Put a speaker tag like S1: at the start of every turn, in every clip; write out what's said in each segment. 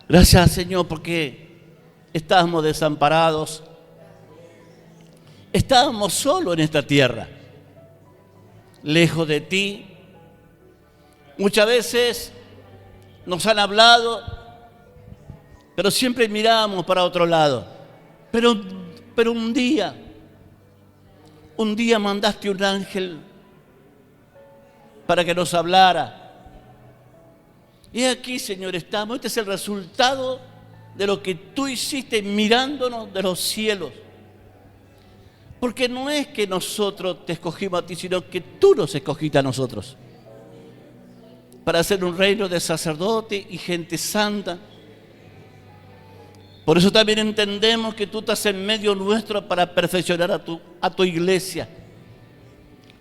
S1: Gracias, Señor, porque estábamos desamparados, estábamos solos en esta tierra, lejos de ti. Muchas veces nos han hablado, pero siempre mirábamos para otro lado. Pero un día mandaste un ángel para que nos hablara. Y aquí, Señor, estamos. Este es el resultado de lo que tú hiciste mirándonos de los cielos. Porque no es que nosotros te escogimos a ti, sino que tú nos escogiste a nosotros. Para hacer un reino de sacerdotes y gente santa. Por eso también entendemos que tú estás en medio nuestro para perfeccionar a tu iglesia.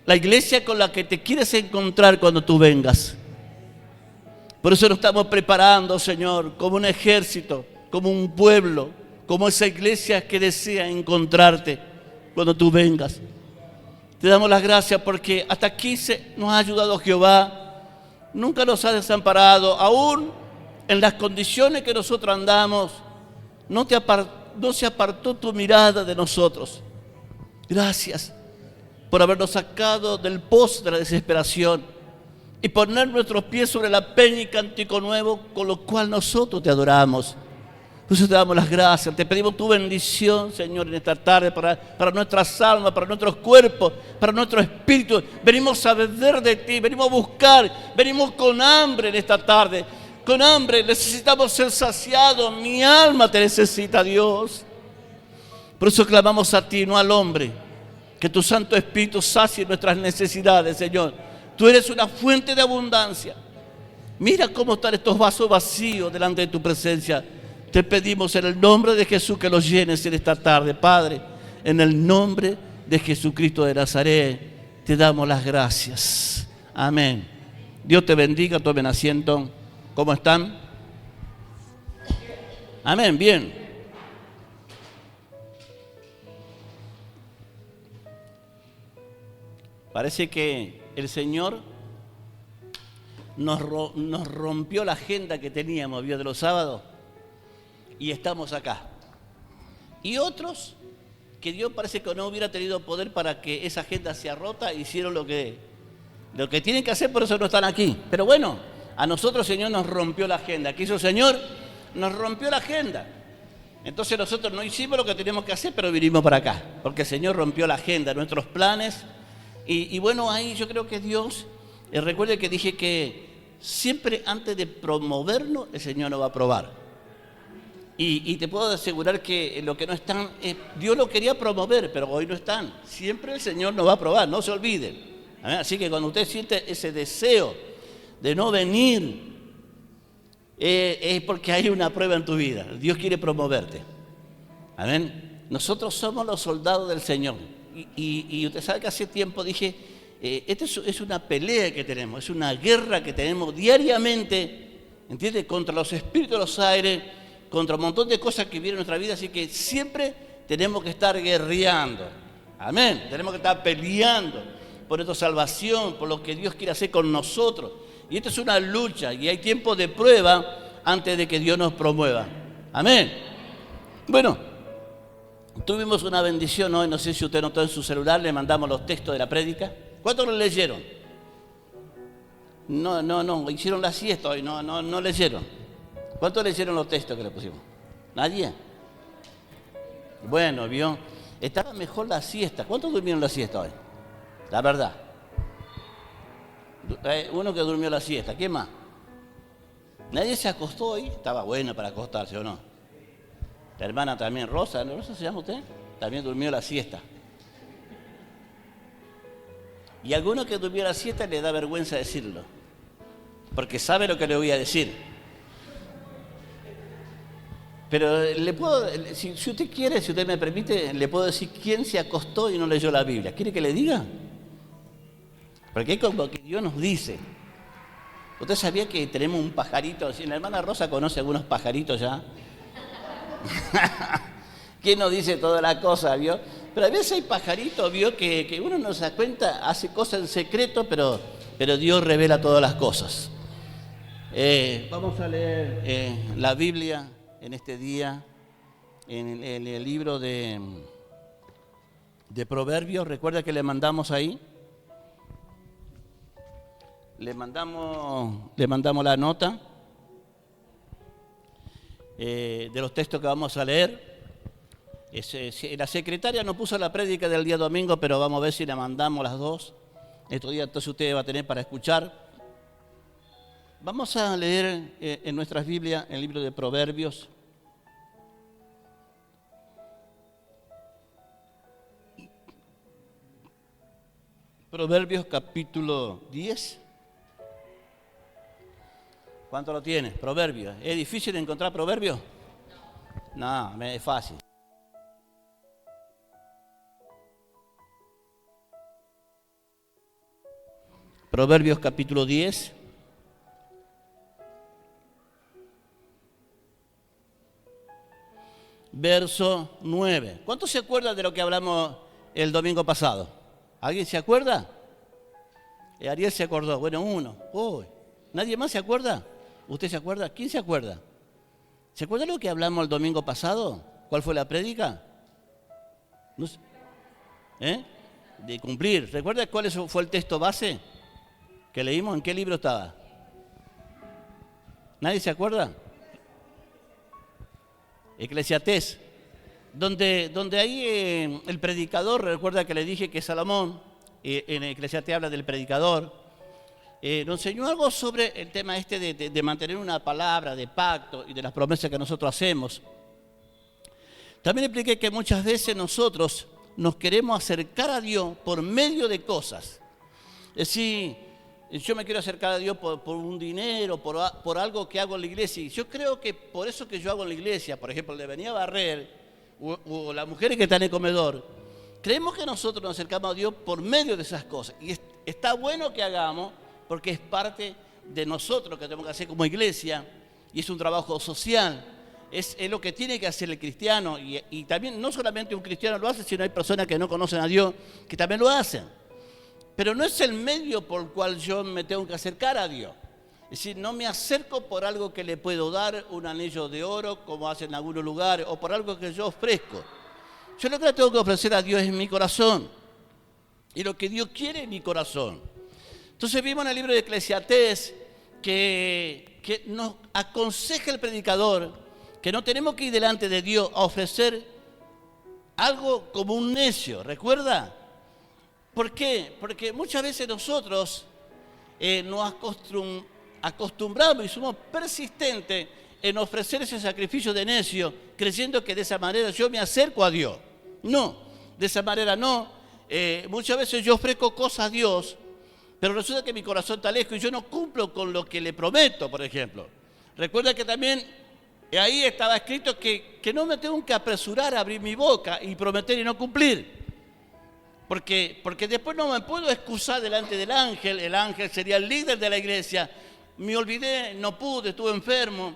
S1: La iglesia con la que te quieres encontrar cuando tú vengas. Por eso nos estamos preparando, Señor, como un ejército, como un pueblo, como esa iglesia que desea encontrarte cuando tú vengas. Te damos las gracias porque hasta aquí nos ha ayudado Jehová. Nunca nos ha desamparado, aún en las condiciones que nosotros andamos. No se apartó tu mirada de nosotros. Gracias por habernos sacado del pozo de la desesperación y poner nuestros pies sobre la peña y cántico nuevo, con lo cual nosotros te adoramos. Por eso te damos las gracias, te pedimos tu bendición, Señor, en esta tarde para nuestras almas, para nuestros cuerpos, para nuestro espíritu. Venimos a beber de ti, venimos a buscar, venimos con hambre en esta tarde. Con hambre, necesitamos ser saciados, mi alma te necesita, Dios. Por eso clamamos a ti, no al hombre. Que tu Santo Espíritu sacie nuestras necesidades, Señor. Tú eres una fuente de abundancia. Mira cómo están estos vasos vacíos delante de tu presencia. Te pedimos en el nombre de Jesús que los llenes en esta tarde, Padre. En el nombre de Jesucristo de Nazaret, te damos las gracias. Amén. Dios te bendiga, tomen asiento. ¿Cómo están? Amén, bien. Parece que el Señor nos rompió la agenda que teníamos, ¿vio? De los sábados, y estamos acá. Y otros que Dios parece que no hubiera tenido poder para que esa agenda sea rota, hicieron lo que tienen que hacer, por eso no están aquí. Pero bueno, a nosotros el Señor nos rompió la agenda. ¿Qué hizo el Señor? Nos rompió la agenda. Entonces nosotros no hicimos lo que teníamos que hacer, pero vinimos para acá, porque el Señor rompió la agenda, nuestros planes. Y bueno, ahí yo creo que Dios, recuerde que dije que siempre antes de promovernos, el Señor nos va a probar. Y te puedo asegurar que lo que no están, Dios lo quería promover, pero hoy no están. Siempre el Señor nos va a probar, no se olviden. Así que cuando usted siente ese deseo de no venir, es porque hay una prueba en tu vida. Dios quiere promoverte. Amén. Nosotros somos los soldados del Señor. Y usted sabe que hace tiempo dije, esta es una pelea que tenemos, es una guerra que tenemos diariamente, ¿entiende? Contra los espíritus de los aires, contra un montón de cosas que vienen en nuestra vida, así que siempre tenemos que estar guerreando. Amén. Tenemos que estar peleando por nuestra salvación, por lo que Dios quiere hacer con nosotros. Y esto es una lucha y hay tiempo de prueba antes de que Dios nos promueva. Amén. Bueno. Tuvimos una bendición hoy, no sé si usted notó en su celular, le mandamos los textos de la prédica. ¿Cuántos lo leyeron? No, hicieron la siesta hoy, no leyeron. ¿Cuántos leyeron los textos que le pusimos? ¿Nadie? Bueno, vio, estaba mejor la siesta. ¿Cuántos durmieron la siesta hoy? La verdad. Uno que durmió la siesta, ¿quién más? ¿Nadie se acostó hoy? Estaba buena para acostarse, ¿o no? La hermana también, Rosa, ¿no? ¿Rosa se llama usted? También durmió la siesta. Y a alguno que durmió la siesta le da vergüenza decirlo, porque sabe lo que le voy a decir. Pero le puedo, si usted quiere, si usted me permite, le puedo decir quién se acostó y no leyó la Biblia. ¿Quiere que le diga? Porque es como que Dios nos dice. ¿Usted sabía que tenemos un pajarito? La hermana Rosa conoce algunos pajaritos ya. ¿Quién nos dice toda la cosa, vio? Pero a veces hay pajaritos, vio, que uno no se da cuenta, hace cosas en secreto, pero Dios revela todas las cosas. Vamos a leer la Biblia en este día, en el libro de Proverbios. Recuerda que le mandamos ahí. Le mandamos la nota de los textos que vamos a leer. La secretaria no puso la prédica del día domingo, pero vamos a ver si le mandamos las dos. Estos días entonces usted va a tener para escuchar. Vamos a leer en nuestras Biblias el libro de Proverbios. Proverbios capítulo 10. ¿Cuánto lo tiene? Proverbios. ¿Es difícil encontrar Proverbios? No, es fácil. Proverbios capítulo 10. Verso 9. ¿Cuántos se acuerdan de lo que hablamos el domingo pasado? ¿Alguien se acuerda? Ariel se acordó. Bueno, uno. Uy. ¿Nadie más se acuerda? ¿Usted se acuerda? ¿Quién se acuerda? ¿Se acuerda lo que hablamos el domingo pasado? ¿Cuál fue la prédica? No sé. De cumplir. ¿Recuerda cuál fue el texto base que leímos? ¿En qué libro estaba? ¿Nadie se acuerda? Eclesiastés, donde ahí el predicador, recuerda que le dije que Salomón, en Eclesiastés habla del predicador, nos enseñó algo sobre el tema de mantener una palabra de pacto y de las promesas que nosotros hacemos. También expliqué que muchas veces nosotros nos queremos acercar a Dios por medio de cosas. Es decir, yo me quiero acercar a Dios por un dinero, por algo que hago en la iglesia. Y yo creo que por eso que yo hago en la iglesia, por ejemplo, le venía a barrer, o las mujeres que están en el comedor, creemos que nosotros nos acercamos a Dios por medio de esas cosas. Y está bueno que hagamos, porque es parte de nosotros que tenemos que hacer como iglesia, y es un trabajo social. Es lo que tiene que hacer el cristiano. Y también no solamente un cristiano lo hace, sino hay personas que no conocen a Dios que también lo hacen. Pero no es el medio por el cual yo me tengo que acercar a Dios. Es decir, no me acerco por algo que le puedo dar, un anillo de oro, como hacen en algunos lugares, o por algo que yo ofrezco. Yo lo que le tengo que ofrecer a Dios es mi corazón. Y lo que Dios quiere es mi corazón. Entonces vimos en el libro de Eclesiastés que nos aconseja el predicador que no tenemos que ir delante de Dios a ofrecer algo como un necio. ¿Recuerda? ¿Por qué? Porque muchas veces nosotros nos acostumbramos y somos persistentes en ofrecer ese sacrificio de necio, creyendo que de esa manera yo me acerco a Dios. No, de esa manera no. Muchas veces yo ofrezco cosas a Dios, pero resulta que mi corazón está lejos y yo no cumplo con lo que le prometo, por ejemplo. Recuerda que también ahí estaba escrito que no me tengo que apresurar a abrir mi boca y prometer y no cumplir. Porque después no me puedo excusar delante del ángel. El ángel sería el líder de la iglesia. Me olvidé, no pude, estuve enfermo.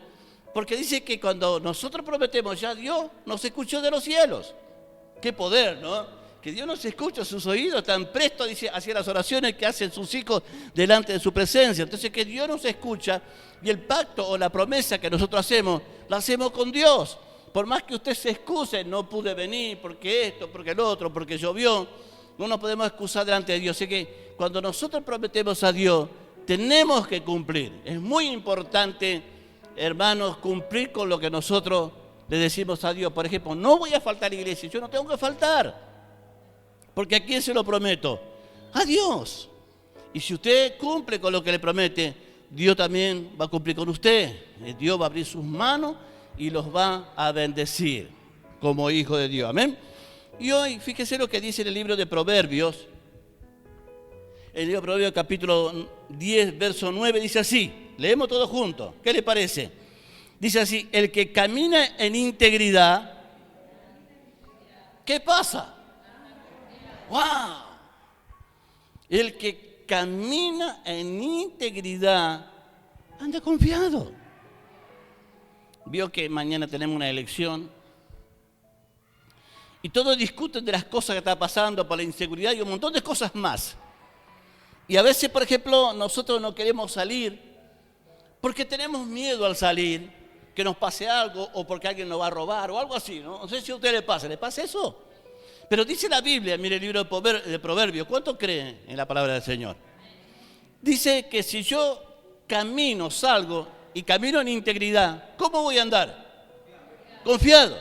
S1: Porque dice que cuando nosotros prometemos, ya Dios nos escuchó de los cielos. Qué poder, ¿no? Que Dios nos escucha, sus oídos tan presto, dice, hacia las oraciones que hacen sus hijos delante de su presencia. Entonces que Dios nos escucha y el pacto o la promesa que nosotros hacemos, la hacemos con Dios. Por más que usted se excuse, no pude venir porque esto, porque el otro, porque llovió. No nos podemos excusar delante de Dios. Así que cuando nosotros prometemos a Dios, tenemos que cumplir. Es muy importante, hermanos, cumplir con lo que nosotros le decimos a Dios. Por ejemplo, no voy a faltar a la iglesia. Yo no tengo que faltar. Porque ¿a quién se lo prometo? A Dios. Y si usted cumple con lo que le promete, Dios también va a cumplir con usted. Dios va a abrir sus manos y los va a bendecir como hijo de Dios. Amén. Y hoy, fíjese lo que dice en el libro de Proverbios. El libro de Proverbios, capítulo 10, verso 9, dice así. Leemos todos juntos. ¿Qué le parece? Dice así: el que camina en integridad, ¿qué pasa? ¡Wow! El que camina en integridad anda confiado. Vio que mañana tenemos una elección. Y todos discuten de las cosas que están pasando, por la inseguridad y un montón de cosas más. Y a veces, por ejemplo, nosotros no queremos salir porque tenemos miedo al salir, que nos pase algo o porque alguien nos va a robar o algo así, ¿no? No sé si a usted ¿le pasa eso? Pero dice la Biblia, mire el libro de Proverbios, ¿cuánto creen en la palabra del Señor? Dice que si yo camino, salgo y camino en integridad, ¿cómo voy a andar? Confiado.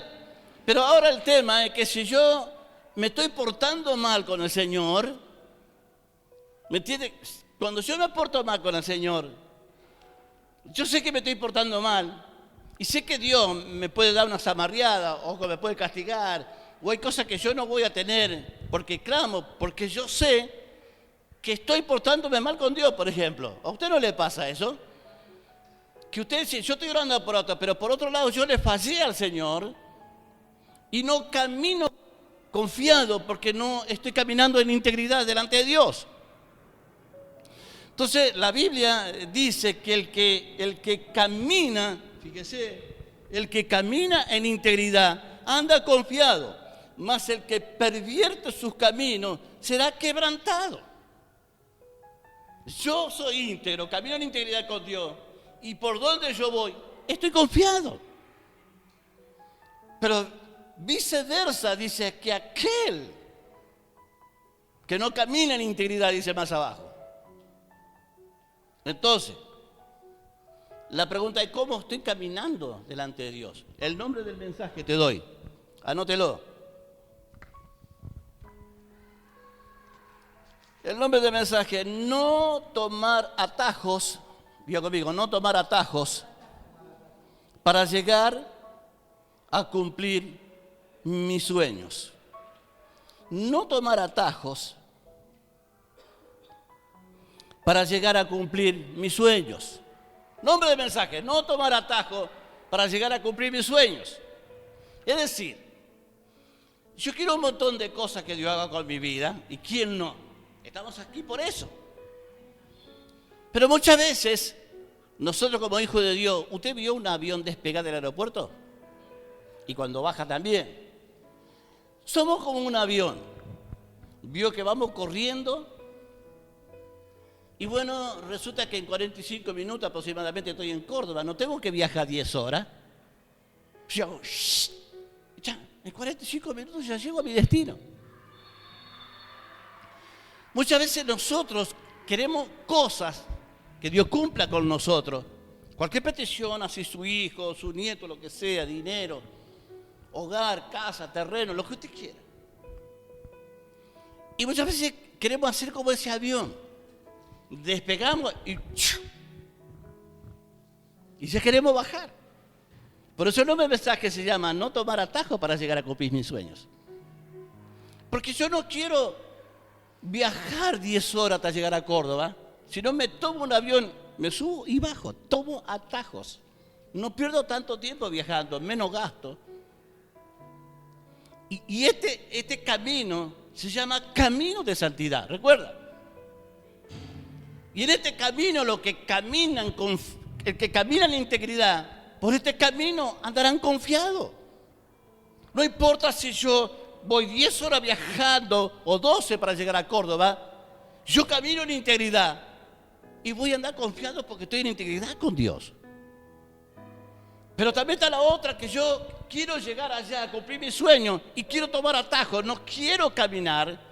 S1: Pero ahora el tema es que si yo me estoy portando mal con el Señor, ¿me entiende? Cuando yo me porto mal con el Señor, yo sé que me estoy portando mal y sé que Dios me puede dar una zamarreada o que me puede castigar o hay cosas que yo no voy a tener porque clamo, porque yo sé que estoy portándome mal con Dios, por ejemplo. ¿A usted no le pasa eso? Que usted dice, yo estoy orando por otro, pero por otro lado yo le fallé al Señor y no camino confiado porque no estoy caminando en integridad delante de Dios. Entonces la Biblia dice que el que camina, fíjese, el que camina en integridad anda confiado, mas el que pervierte sus caminos será quebrantado. Yo soy íntegro, camino en integridad con Dios y por donde yo voy estoy confiado. Pero viceversa, dice que aquel que no camina en integridad, dice más abajo. Entonces, la pregunta es ¿cómo estoy caminando delante de Dios? El nombre del mensaje te doy, anótelo. El nombre del mensaje, no tomar atajos, diga conmigo, no tomar atajos para llegar a cumplir mis sueños. No tomar atajos para llegar a cumplir mis sueños. Nombre del mensaje, no tomar atajos para llegar a cumplir mis sueños. Es decir, yo quiero un montón de cosas que Dios haga con mi vida, ¿y quién no? Estamos aquí por eso. Pero muchas veces, nosotros como hijos de Dios, ¿usted vio un avión despegar del aeropuerto? Y cuando baja también. Somos como un avión. Vio que vamos corriendo y bueno, resulta que en 45 minutos aproximadamente estoy en Córdoba. No tengo que viajar 10 horas. Yo hago, ya, en 45 minutos ya llego a mi destino. Muchas veces nosotros queremos cosas que Dios cumpla con nosotros. Cualquier petición, así su hijo, su nieto, lo que sea, dinero, hogar, casa, terreno, lo que usted quiera. Y muchas veces queremos hacer como ese avión. Despegamos y ya queremos bajar. Por eso el nombre del mensaje se llama no tomar atajos para llegar a cumplir mis sueños. Porque yo no quiero viajar 10 horas hasta llegar a Córdoba. Si no me tomo un avión, me subo y bajo, tomo atajos. No pierdo tanto tiempo viajando, menos gasto. Y este camino se llama camino de santidad, ¿recuerda? Y en este camino el que camina en integridad, por este camino andarán confiados. No importa si yo voy 10 horas viajando o 12 para llegar a Córdoba, yo camino en integridad y voy a andar confiado porque estoy en integridad con Dios. Pero también está la otra, que yo quiero llegar allá a cumplir mi sueño y quiero tomar atajos, no quiero caminar.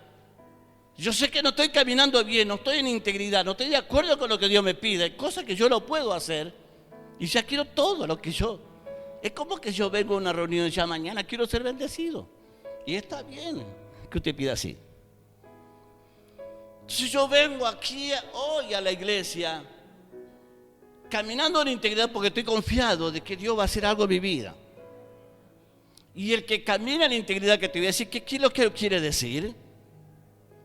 S1: Yo sé que no estoy caminando bien, no estoy en integridad, no estoy de acuerdo con lo que Dios me pide, cosas que yo no puedo hacer y ya quiero todo lo que yo. Es como que yo vengo a una reunión ya mañana, quiero ser bendecido. Y está bien que usted pida así. Entonces yo vengo aquí hoy a la iglesia caminando en integridad porque estoy confiado de que Dios va a hacer algo en mi vida. Y el que camina en integridad, que te voy a decir, ¿qué es lo que quiere decir?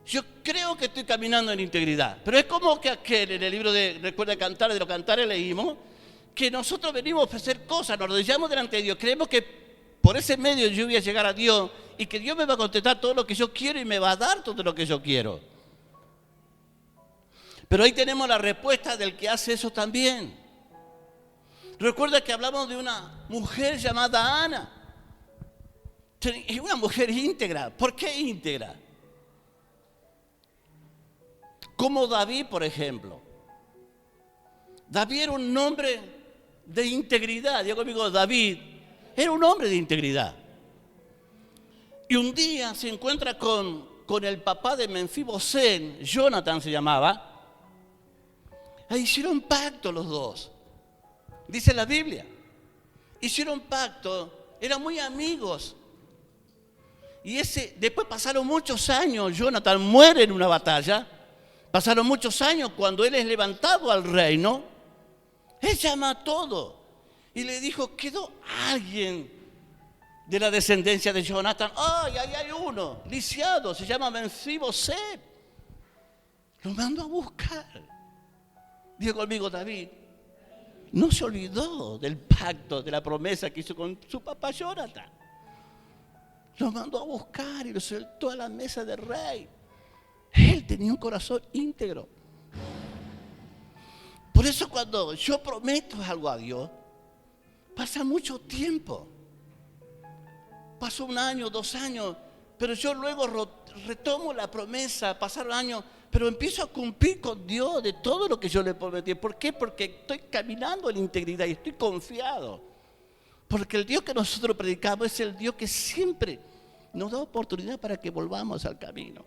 S1: Yo creo que estoy caminando en integridad, pero es como que aquel en el libro de Recuerda Cantar, de los Cantares leímos, que nosotros venimos a ofrecer cosas, nos arrodillamos delante de Dios, creemos que por ese medio yo voy a llegar a Dios y que Dios me va a contestar todo lo que yo quiero y me va a dar todo lo que yo quiero. Pero ahí tenemos la respuesta del que hace eso también. Recuerda que hablamos de una mujer llamada Ana. Es una mujer íntegra. ¿Por qué íntegra? Como David, por ejemplo. David era un hombre de integridad. Digo conmigo, David era un hombre de integridad. Y un día se encuentra con el papá de Menfibosén, Jonathan se llamaba. Ahí hicieron pacto los dos. Dice la Biblia. Hicieron pacto, eran muy amigos. Y después pasaron muchos años, Jonathan muere en una batalla. Pasaron muchos años cuando él es levantado al reino. Él llama a todo. Y le dijo, quedó alguien de la descendencia de Jonathan. ¡Ay, ahí hay uno! Lisiado, se llama Menfibosét. Lo mandó a buscar. Dijo conmigo, David, no se olvidó del pacto, de la promesa que hizo con su papá Jonathan. Lo mandó a buscar y lo soltó a la mesa del rey. Él tenía un corazón íntegro. Por eso cuando yo prometo algo a Dios, pasa mucho tiempo. Pasó 1 año, 2 años, pero yo luego retomo la promesa, pasaron años, pero empiezo a cumplir con Dios de todo lo que yo le prometí. ¿Por qué? Porque estoy caminando en integridad y estoy confiado. Porque el Dios que nosotros predicamos es el Dios que siempre nos da oportunidad para que volvamos al camino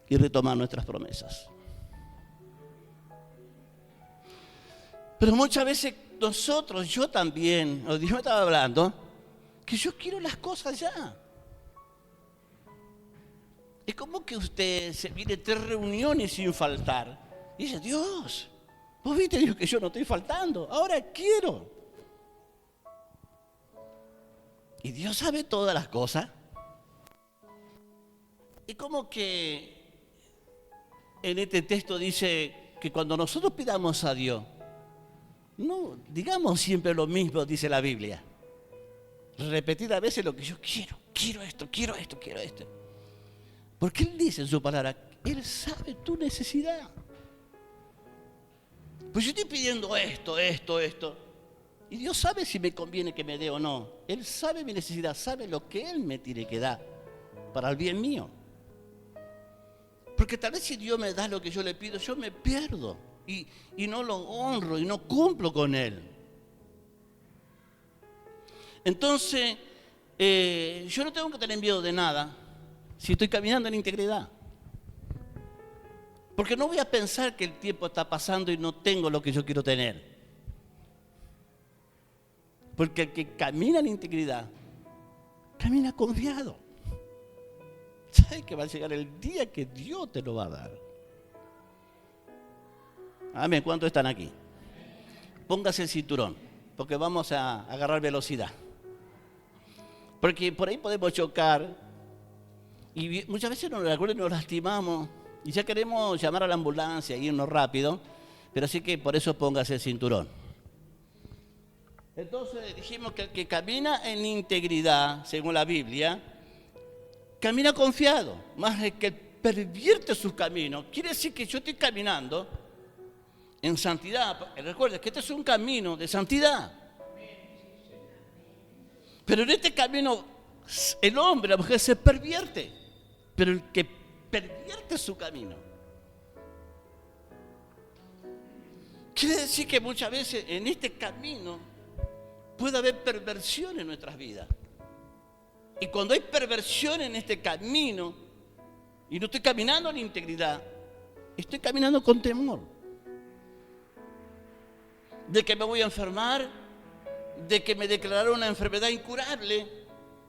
S1: y retomar nuestras promesas. Pero muchas veces nosotros, yo también, Dios me estaba hablando, que yo quiero las cosas ya. Es como que usted se viene 3 reuniones sin faltar. Y dice, Dios, vos viste Dios que yo no estoy faltando, ahora quiero. Y Dios sabe todas las cosas. Y como que en este texto dice que cuando nosotros pidamos a Dios, no digamos siempre lo mismo, dice la Biblia. Repetida veces lo que yo quiero esto, quiero esto, quiero esto. Porque Él dice en su palabra, Él sabe tu necesidad. Pues yo estoy pidiendo esto. Y Dios sabe si me conviene que me dé o no. Él sabe mi necesidad, sabe lo que Él me tiene que dar para el bien mío. Porque tal vez si Dios me da lo que yo le pido, yo me pierdo y no lo honro y no cumplo con Él. Entonces, yo no tengo que tener miedo de nada si estoy caminando en integridad. Porque no voy a pensar que el tiempo está pasando y no tengo lo que yo quiero tener. Porque el que camina en integridad, camina confiado. Sabe que va a llegar el día que Dios te lo va a dar. Amén. ¿Cuántos están aquí? Póngase el cinturón, porque vamos a agarrar velocidad. Porque por ahí podemos chocar y muchas veces nos lastimamos y ya queremos llamar a la ambulancia e irnos rápido, pero así que por eso póngase el cinturón. Entonces dijimos que el que camina en integridad, según la Biblia, camina confiado, más el que pervierte sus caminos. Quiere decir que yo estoy caminando en santidad. Recuerda que este es un camino de santidad. Pero en este camino el hombre, la mujer se pervierte. Pero el que pervierte su camino, quiere decir que muchas veces en este camino puede haber perversión en nuestras vidas. Y cuando hay perversión en este camino y no estoy caminando en integridad, estoy caminando con temor de que me voy a enfermar, de que me declararon una enfermedad incurable.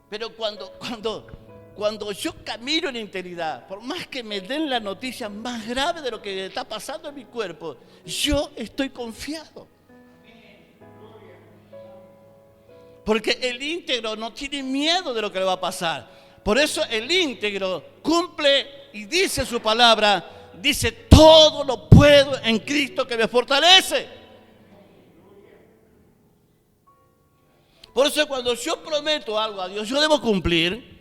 S1: Pero cuando yo camino en integridad, por más que me den la noticia más grave de lo que está pasando en mi cuerpo, yo estoy confiado. Porque el íntegro no tiene miedo de lo que le va a pasar. Por eso el íntegro cumple y dice su palabra, dice, todo lo puedo en Cristo que me fortalece. Por eso cuando yo prometo algo a Dios, yo debo cumplir.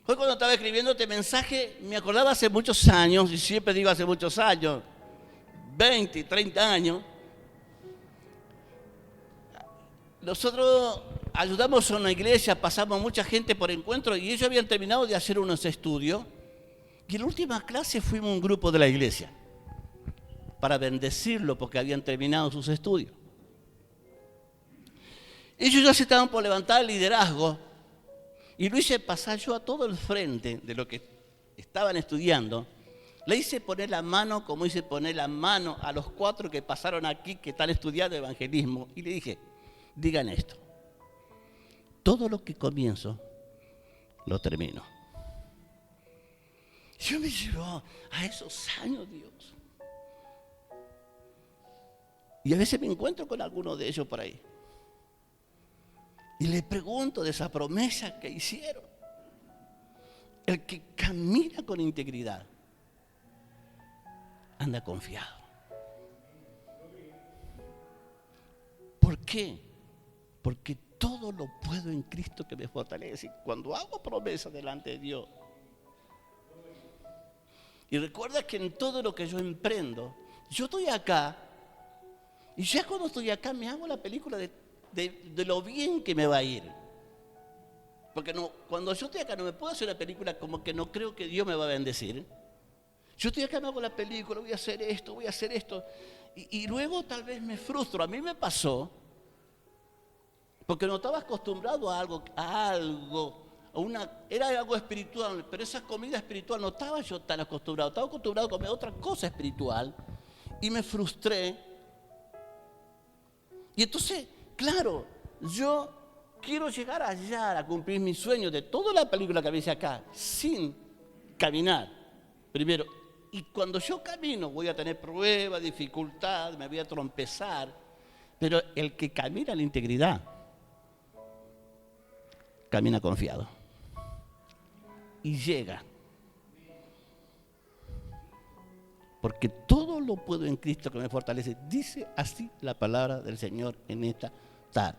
S1: Hoy cuando estaba escribiendo este mensaje, me acordaba hace muchos años, y siempre digo hace muchos años, 20, 30 años, nosotros ayudamos a una iglesia, pasamos mucha gente por encuentro y ellos habían terminado de hacer unos estudios y en la última clase fuimos un grupo de la iglesia. para bendecirlo porque habían terminado sus estudios. Ellos ya se estaban por levantar el liderazgo y lo hice pasar yo a todo el frente de lo que estaban estudiando. Le hice poner la mano como hice poner la mano a los 4 que pasaron aquí que están estudiando evangelismo y le dije, digan esto, todo lo que comienzo lo termino. Yo me llevo a esos años, Dios. Y a veces me encuentro con alguno de ellos por ahí. Y le pregunto de esa promesa que hicieron. El que camina con integridad anda confiado. ¿Por qué? Porque todo lo puedo en Cristo que me fortalece. Cuando hago promesa delante de Dios. Y recuerda que en todo lo que yo emprendo, yo estoy acá. Y ya cuando estoy acá me hago la película de lo bien que me va a ir. Porque no, cuando yo estoy acá no me puedo hacer una película como que no creo que Dios me va a bendecir. Yo estoy acá, me hago la película, voy a hacer esto, voy a hacer esto. Y luego tal vez me frustro. A mí me pasó, porque no estaba acostumbrado a algo, era algo espiritual, pero esa comida espiritual no estaba yo tan acostumbrado. Estaba acostumbrado a comer otra cosa espiritual y me frustré. Y entonces, claro, yo quiero llegar allá a cumplir mis sueños de toda la película que hice acá, sin caminar, primero. Y cuando yo camino voy a tener pruebas, dificultad, me voy a trompezar. Pero el que camina en la integridad, camina confiado. Y llega. Porque todo lo puedo en Cristo que me fortalece. Dice así la palabra del Señor en esta tarde.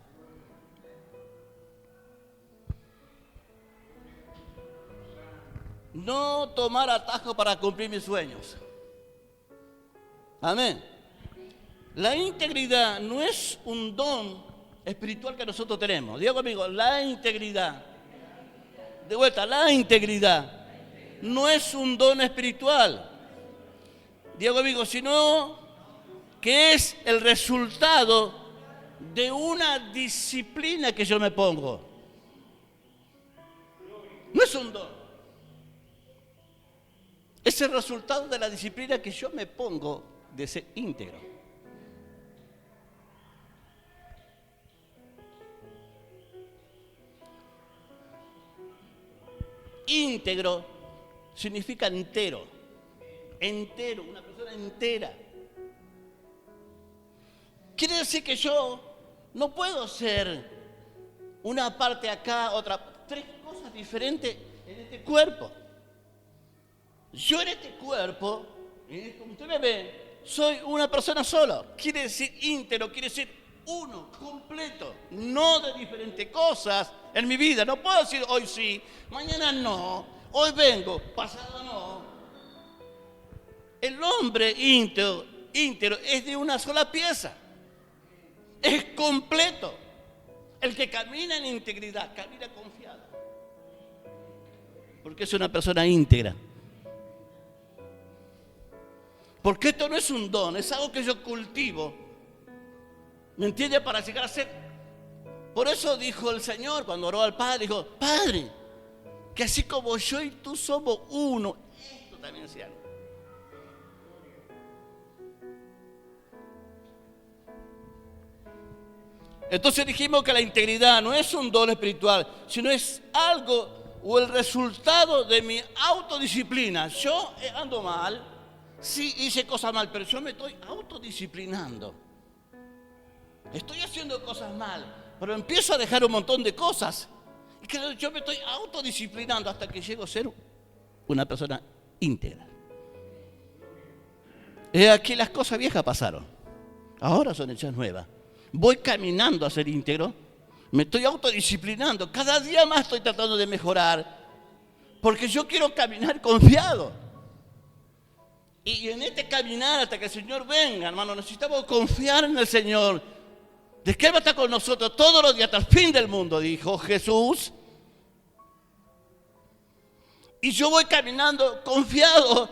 S1: No tomar atajo para cumplir mis sueños. Amén. La integridad no es un don espiritual que nosotros tenemos. Diga conmigo, la integridad. De vuelta, la integridad no es un don espiritual. Diga conmigo, sino que es el resultado de una disciplina que yo me pongo. No es un don. Es el resultado de la disciplina que yo me pongo de ser íntegro. Íntegro significa entero. Entero, una persona entera. Quiere decir que yo no puedo ser una parte acá, otra, 3 cosas diferentes en este cuerpo. Yo en este cuerpo, como usted me ve, soy una persona sola. Quiere decir íntegro, quiere decir uno, completo, no de diferentes cosas en mi vida. No puedo decir hoy sí, mañana no, hoy vengo, pasado no. El hombre íntegro es de una sola pieza, es completo. El que camina en integridad, camina confiado, porque es una persona íntegra. Porque esto no es un don, es algo que yo cultivo. ¿Me entiende? Para llegar a ser. Por eso dijo el Señor cuando oró al Padre, dijo, Padre, que así como yo y tú somos uno, esto también sea. Entonces dijimos que la integridad no es un don espiritual, sino es algo o el resultado de mi autodisciplina. Yo ando mal. Sí, hice cosas mal, pero yo me estoy autodisciplinando. Estoy haciendo cosas mal, pero empiezo a dejar un montón de cosas. Y que yo me estoy autodisciplinando hasta que llego a ser una persona íntegra. Aquí las cosas viejas pasaron. Ahora son hechas nuevas. Voy caminando a ser íntegro. Me estoy autodisciplinando. Cada día más estoy tratando de mejorar. Porque yo quiero caminar confiado. Y en este caminar hasta que el Señor venga, hermano, necesitamos confiar en el Señor. De que Él va a estar con nosotros todos los días hasta el fin del mundo, dijo Jesús. Y yo voy caminando confiado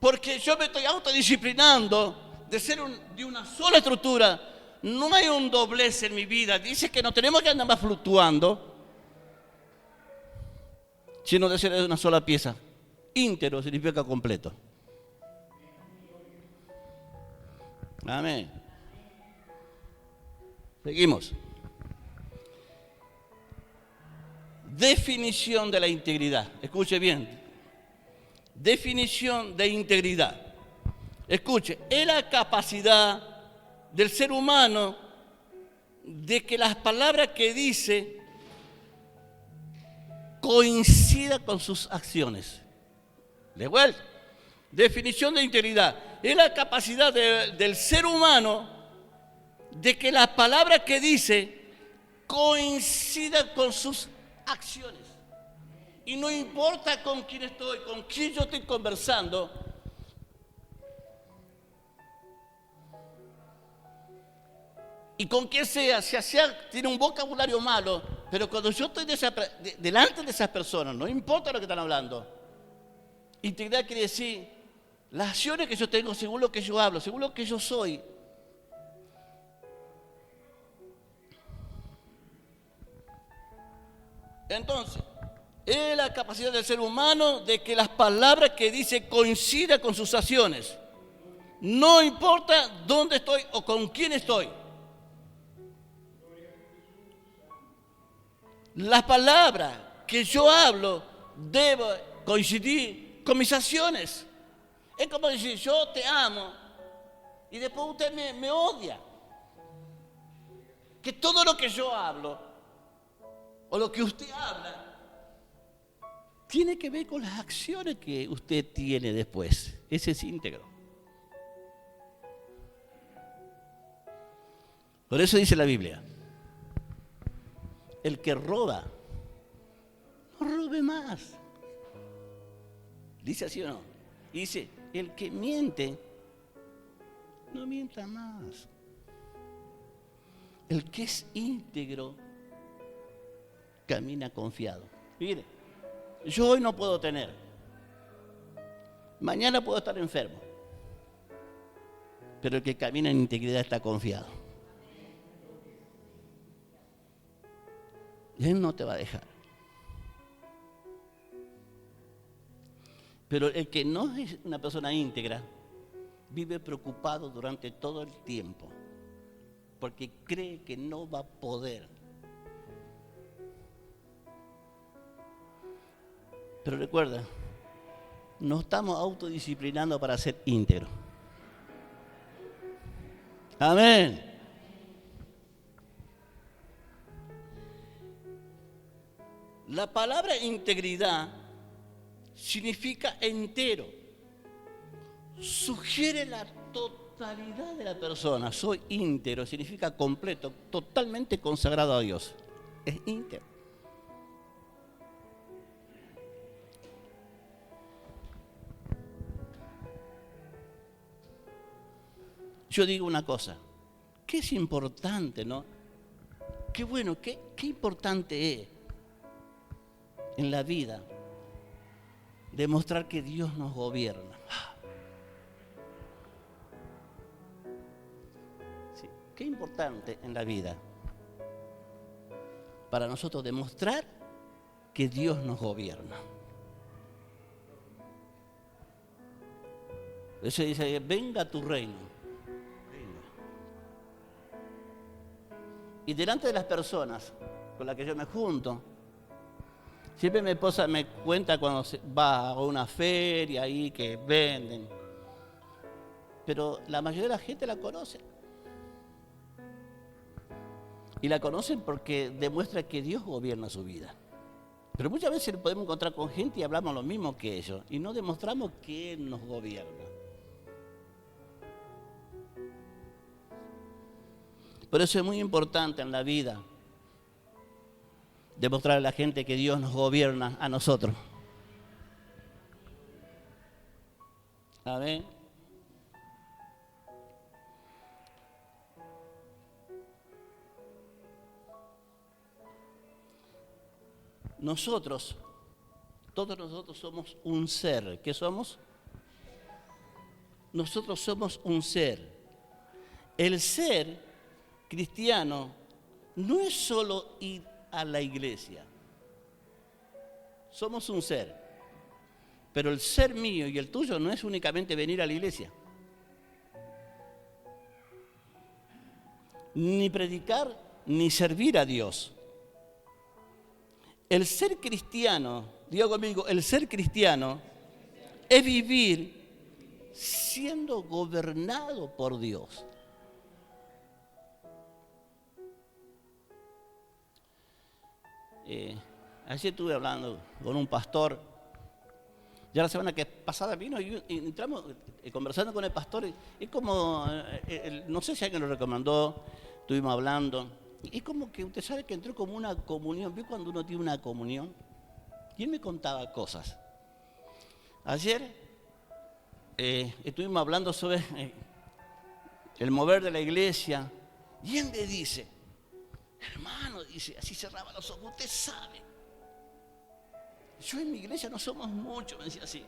S1: porque yo me estoy autodisciplinando de ser de una sola estructura. No hay un doblez en mi vida. Dice que no tenemos que andar más fluctuando, sino de ser de una sola pieza. Íntegro significa completo. Amén. Seguimos. Definición de la integridad. Escuche bien. Definición de integridad. Escuche, es la capacidad del ser humano de que las palabras que dice coincidan con sus acciones. De vuelta. Definición de integridad. Es la capacidad del ser humano de que las palabras que dice coincidan con sus acciones. Y no importa con quién estoy, con quién yo estoy conversando, y con quién sea, si tiene un vocabulario malo, pero cuando yo estoy delante de esas personas, no importa lo que están hablando, integridad quiere decir las acciones que yo tengo según lo que yo hablo, según lo que yo soy. Entonces, es la capacidad del ser humano de que las palabras que dice coincidan con sus acciones. No importa dónde estoy o con quién estoy. Las palabras que yo hablo deben coincidir con mis acciones. Es como decir, yo te amo y después usted me odia. Que todo lo que yo hablo o lo que usted habla tiene que ver con las acciones que usted tiene después. Ese es íntegro. Por eso dice la Biblia, el que roba, no robe más. Dice así o no. Y dice, el que miente, no mienta más. El que es íntegro, camina confiado. Mire, yo hoy no puedo tener. Mañana puedo estar enfermo. Pero el que camina en integridad está confiado. Él no te va a dejar. Pero el que no es una persona íntegra vive preocupado durante todo el tiempo porque cree que no va a poder. Pero recuerda, no estamos autodisciplinando para ser íntegros. Amén. La palabra integridad significa entero. Sugiere la totalidad de la persona. Soy íntegro, significa completo, totalmente consagrado a Dios. Es íntegro. Yo digo una cosa, ¿qué es importante, no? Qué bueno, qué importante es en la vida demostrar que Dios nos gobierna. Sí, qué importante en la vida para nosotros demostrar que Dios nos gobierna. Eso dice, venga tu reino. Y delante de las personas con las que yo me junto, siempre mi esposa me cuenta cuando va a una feria ahí que venden. Pero la mayoría de la gente la conoce. Y la conocen porque demuestra que Dios gobierna su vida. Pero muchas veces podemos encontrar con gente y hablamos lo mismo que ellos. Y no demostramos que Él nos gobierna. Por eso es muy importante en la vida demostrar a la gente que Dios nos gobierna a nosotros. Amén. Nosotros, todos nosotros somos un ser. ¿Qué somos? nosotros somos un ser. El ser cristiano no es solo ir a la iglesia. Somos un ser. Pero el ser mío y el tuyo no es únicamente venir a la iglesia. Ni predicar, ni servir a Dios. El ser cristiano, diga conmigo, el ser cristiano es vivir siendo gobernado por Dios. Ayer estuve hablando con un pastor, ya la semana que pasada vino y entramos conversando con el pastor, es como, no sé si alguien lo recomendó, estuvimos hablando, es como que usted sabe que entró como una comunión, ¿vio cuando uno tiene una comunión? Y él me contaba cosas. Ayer estuvimos hablando sobre el mover de la iglesia y él me dice, hermano, dice, así cerraba los ojos, usted sabe, yo en mi iglesia no somos muchos, me decía así.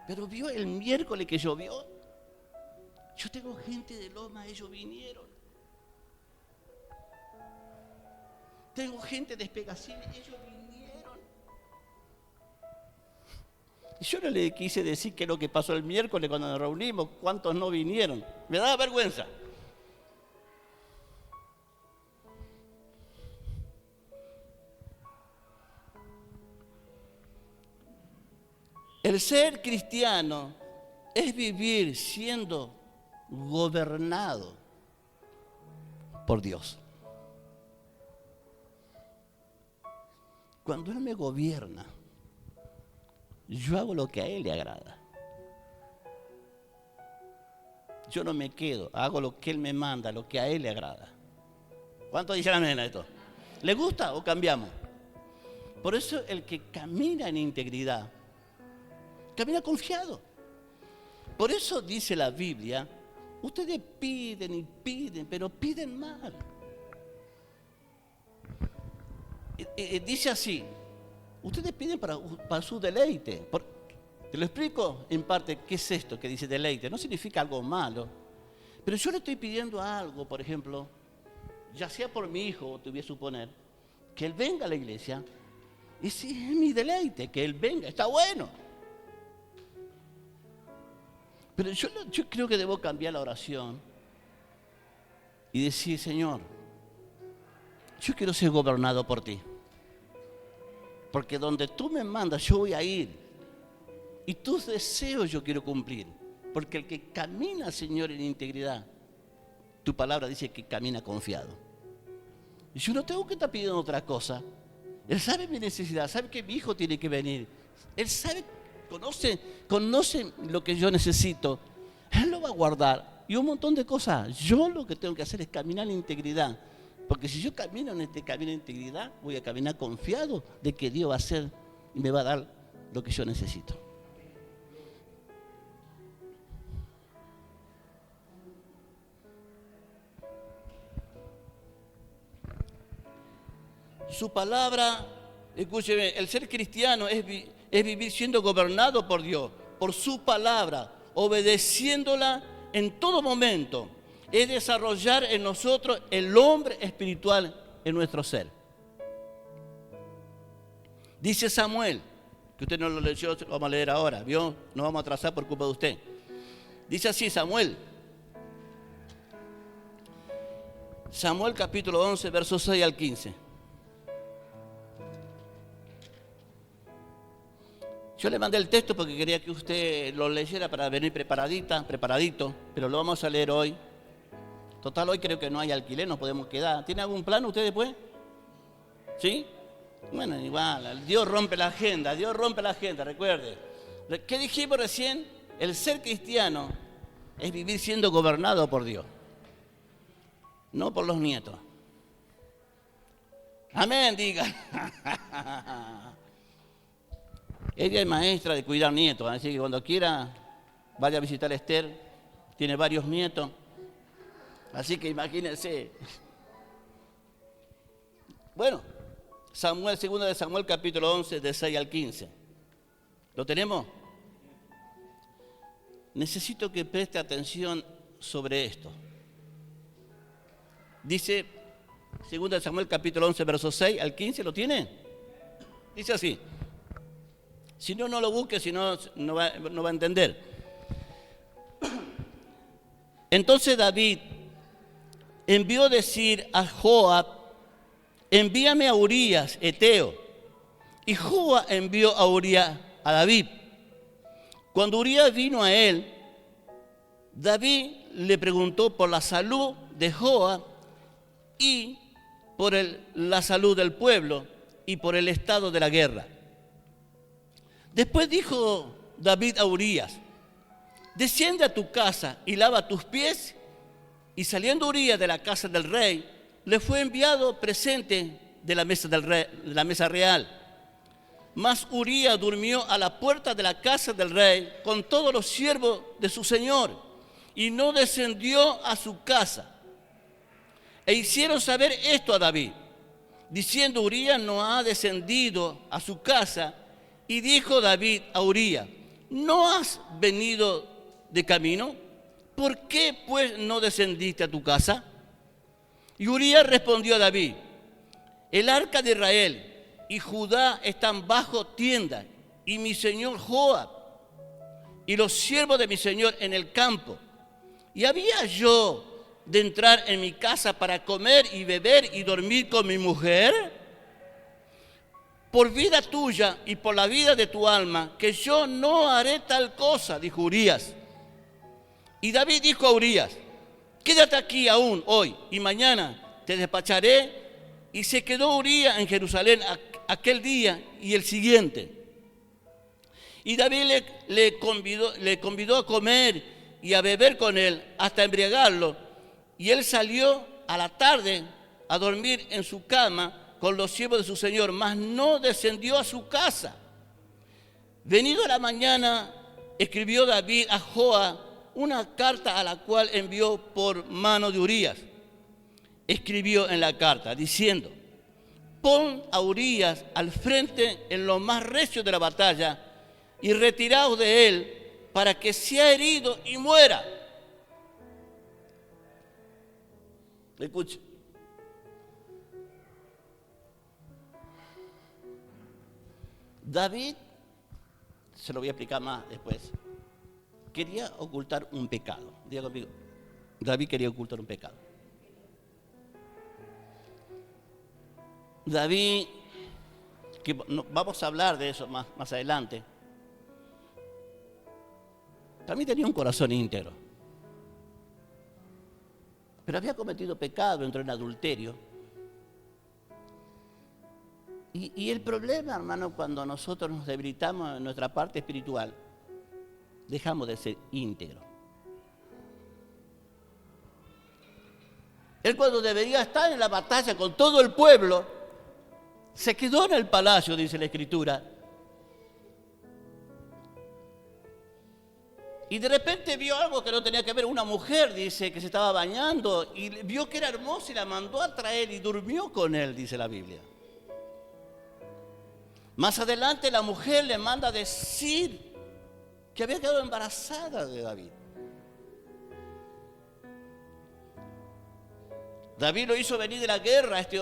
S1: Pero vio el miércoles que llovió, yo tengo gente de Loma, ellos vinieron. Tengo gente de Espegacines, ellos vinieron. Y yo no le quise decir qué es lo que pasó el miércoles cuando nos reunimos, cuántos no vinieron. Me daba vergüenza. El ser cristiano es vivir siendo gobernado por Dios. Cuando Él me gobierna, yo hago lo que a Él le agrada. Yo no me quedo, hago lo que Él me manda, lo que a Él le agrada. ¿Cuántos dicen amén a esto? ¿Le gusta o cambiamos? Por eso el que camina en integridad, camina confiado. Por eso dice la Biblia, ustedes piden y piden, pero piden mal. Dice así, ustedes piden para su deleite. Te lo explico en parte qué es esto que dice deleite. No significa algo malo, pero yo le estoy pidiendo algo, por ejemplo, ya sea por mi hijo, te voy a suponer, que él venga a la iglesia, y si es mi deleite, que él venga, está bueno. Pero yo creo que debo cambiar la oración y decir, Señor, yo quiero ser gobernado por ti. Porque donde tú me mandas, yo voy a ir. Y tus deseos yo quiero cumplir. Porque el que camina, Señor, en integridad, tu palabra dice que camina confiado. Y yo no tengo que estar pidiendo otra cosa. Él sabe mi necesidad, sabe que mi hijo tiene que venir. Él sabe, conoce lo que yo necesito. Él lo va a guardar. Y un montón de cosas. Yo lo que tengo que hacer es caminar en integridad. Porque si yo camino en este camino de integridad, voy a caminar confiado de que Dios va a hacer y me va a dar lo que yo necesito. Su palabra, escúcheme, el ser cristiano es vivir siendo gobernado por Dios, por su palabra, obedeciéndola en todo momento. Es desarrollar en nosotros el hombre espiritual en nuestro ser. Dice Samuel, que usted no lo leyó, lo vamos a leer ahora, ¿vio? No vamos a atrasar por culpa de usted. Dice así Samuel. Samuel capítulo 11, versos 6 al 15. Yo le mandé el texto porque quería que usted lo leyera para venir preparadito, pero lo vamos a leer hoy. Total, hoy creo que no hay alquiler, nos podemos quedar. ¿Tiene algún plan usted después? ¿Sí? Bueno, igual, Dios rompe la agenda, recuerde. ¿Qué dijimos recién? El ser cristiano es vivir siendo gobernado por Dios, no por los nietos. Amén, diga. Ella es maestra de cuidar nietos, así que cuando quiera vaya a visitar a Esther, tiene varios nietos. Así que imagínense. Bueno, segunda de Samuel capítulo 11, de 6 al 15. ¿Lo tenemos? necesito que preste atención sobre esto. Dice 2 Samuel capítulo 11, versos 6 al 15, ¿lo tiene? Dice así. Si no, no lo busque, si no, no va a entender. Entonces David envió decir a Joab: envíame a Urías, Eteo. Y Joab envió a Urías a David. Cuando Urías vino a él, David le preguntó por la salud de Joab y por la salud del pueblo y por el estado de la guerra. Después dijo David a Urías: desciende a tu casa y lava tus pies. Y saliendo Urías de la casa del rey, le fue enviado presente de la mesa del rey, de la mesa real. Mas Urías durmió a la puerta de la casa del rey con todos los siervos de su señor, y no descendió a su casa. E hicieron saber esto a David, diciendo: Urías no ha descendido a su casa. Y dijo David a Urías: ¿no has venido de camino? ¿Por qué pues no descendiste a tu casa? Y Urías respondió a David: el arca de Israel y Judá están bajo tienda, y mi señor Joab y los siervos de mi señor en el campo. ¿Y había yo de entrar en mi casa para comer y beber y dormir con mi mujer? Por vida tuya y por la vida de tu alma, que yo no haré tal cosa, dijo Urías. Y David dijo a Urías: quédate aquí aún hoy, y mañana te despacharé. Y se quedó Urías en Jerusalén aquel día y el siguiente. Y David le convidó a comer y a beber con él hasta embriagarlo. Y él salió a la tarde a dormir en su cama con los siervos de su señor, mas no descendió a su casa. Venido a la mañana, escribió David a Joab una carta, a la cual envió por mano de Urías. Escribió en la carta diciendo: pon a Urías al frente en lo más recio de la batalla y retiraos de él para que sea herido y muera. Escuche. David, se lo voy a explicar más después, quería ocultar un pecado. Diga conmigo, David quería ocultar un pecado. David, que vamos a hablar de eso más adelante, también tenía un corazón íntegro, pero había cometido pecado, entró en adulterio. Y el problema, hermano, cuando nosotros nos debilitamos en nuestra parte espiritual, dejamos de ser íntegros. Él, cuando debería estar en la batalla con todo el pueblo, se quedó en el palacio, dice la Escritura. Y de repente vio algo que no tenía que ver. Una mujer, dice, que se estaba bañando y vio que era hermosa y la mandó a traer y durmió con él, dice la Biblia. Más adelante la mujer le manda a decir que había quedado embarazada de David. David lo hizo venir de la guerra a este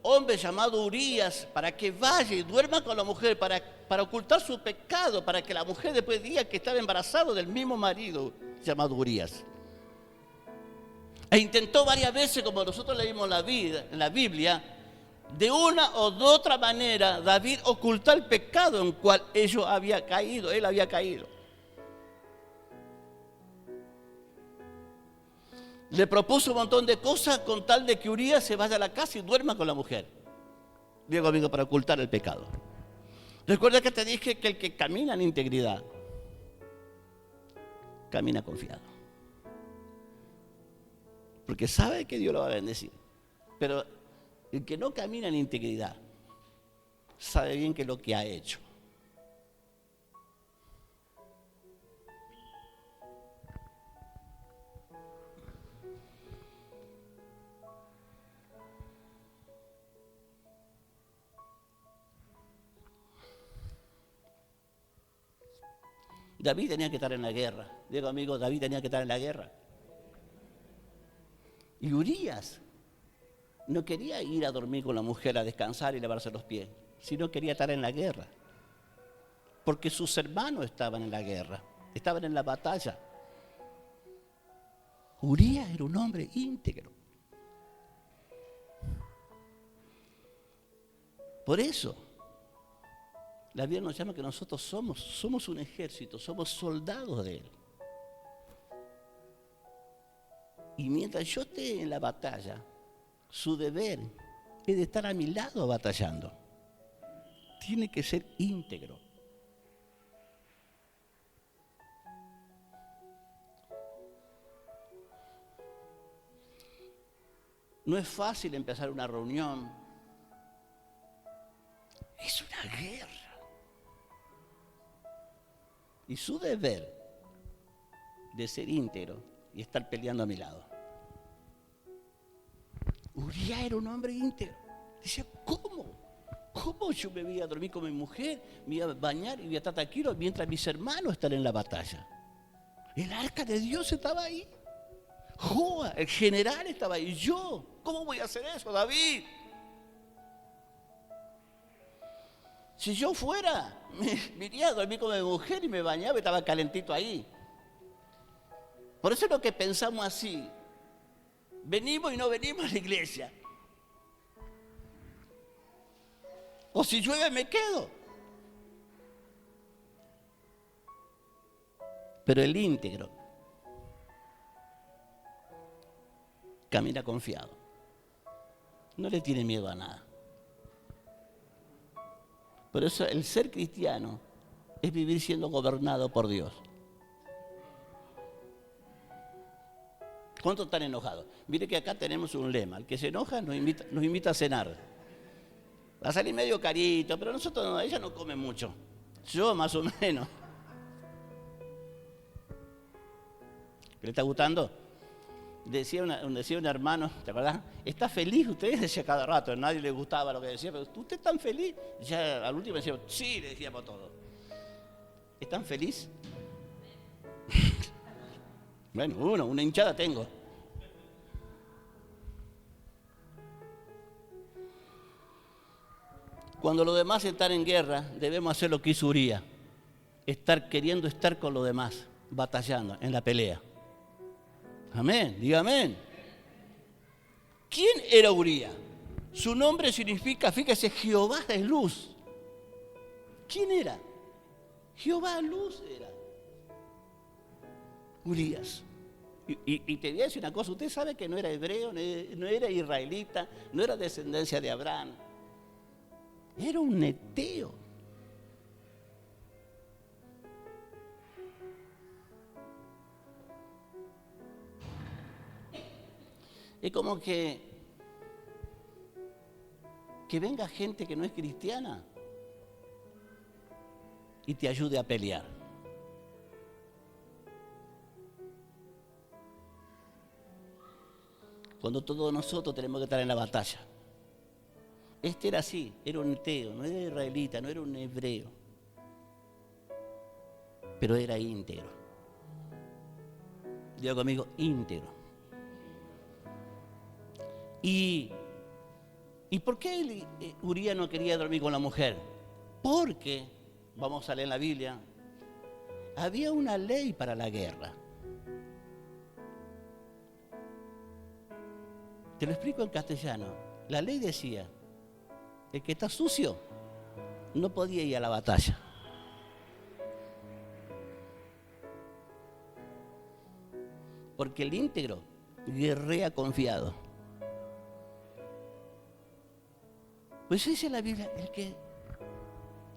S1: hombre llamado Urías para que vaya y duerma con la mujer, para ocultar su pecado, para que la mujer después diga que estaba embarazada del mismo marido llamado Urías. E intentó varias veces, como nosotros leímos en la Biblia, de una o de otra manera, David ocultó el pecado en cual él había caído. Le propuso un montón de cosas con tal de que Urías se vaya a la casa y duerma con la mujer. Digo, amigo, para ocultar el pecado. Recuerda que te dije que el que camina en integridad, camina confiado. Porque sabe que Dios lo va a bendecir. Pero el que no camina en integridad, sabe bien que es lo que ha hecho. David tenía que estar en la guerra. Digo, amigo, David tenía que estar en la guerra. Y Urías no quería ir a dormir con la mujer a descansar y lavarse los pies, sino quería estar en la guerra. Porque sus hermanos estaban en la guerra, estaban en la batalla. Urías era un hombre íntegro. Por eso, la Biblia nos llama que nosotros somos un ejército, somos soldados de Él. Y mientras yo esté en la batalla, su deber es de estar a mi lado batallando. Tiene que ser íntegro. No es fácil empezar una reunión. Es una guerra. Y su deber de ser íntegro y estar peleando a mi lado. Urías era un hombre íntegro. Decía, ¿cómo? ¿Cómo yo me voy a dormir con mi mujer, me voy a bañar y voy a estar tranquilo mientras mis hermanos están en la batalla? El arca de Dios estaba ahí. Joa, el general estaba ahí. Yo, ¿cómo voy a hacer eso, David? Si yo fuera, me iría a dormir con mi mujer y me bañaba y estaba calentito ahí. Por eso es lo que pensamos así. Venimos y no venimos a la iglesia. O si llueve me quedo. Pero el íntegro camina confiado. No le tiene miedo a nada. Por eso el ser cristiano es vivir siendo gobernado por Dios. ¿Cuántos están enojados? Mire que acá tenemos un lema. El que se enoja nos invita a cenar. Va a salir medio carito, pero nosotros no, ella no come mucho. Yo más o menos. ¿Le está gustando? Decía un hermano, ¿te acordás? ¿Está feliz usted? Decía cada rato, a nadie le gustaba lo que decía, pero ¿usted es tan feliz? Ya al último decía, sí, le decíamos todo. ¿Es tan feliz? Bueno, una hinchada tengo. Cuando los demás están en guerra, debemos hacer lo que hizo Urías. Queriendo estar con los demás, batallando en la pelea. Amén, diga amén. ¿Quién era Urías? Su nombre significa, fíjese, Jehová es luz. ¿Quién era? Jehová luz era. Urías. Y te voy a decir una cosa, usted sabe que no era hebreo, no era israelita, no era descendencia de Abraham. Era un eteo. Es como que venga gente que no es cristiana y te ayude a pelear. Cuando todos nosotros tenemos que estar en la batalla. Este era así, era un eteo, no era israelita, no era un hebreo, pero era íntegro. Diga conmigo, íntegro. ¿Y por qué Urías no quería dormir con la mujer? Porque, vamos a leer en la Biblia, había una ley para la guerra. Te lo explico en castellano. La ley decía, el que está sucio no podía ir a la batalla. Porque el íntegro guerrea confiado. Pues dice la Biblia,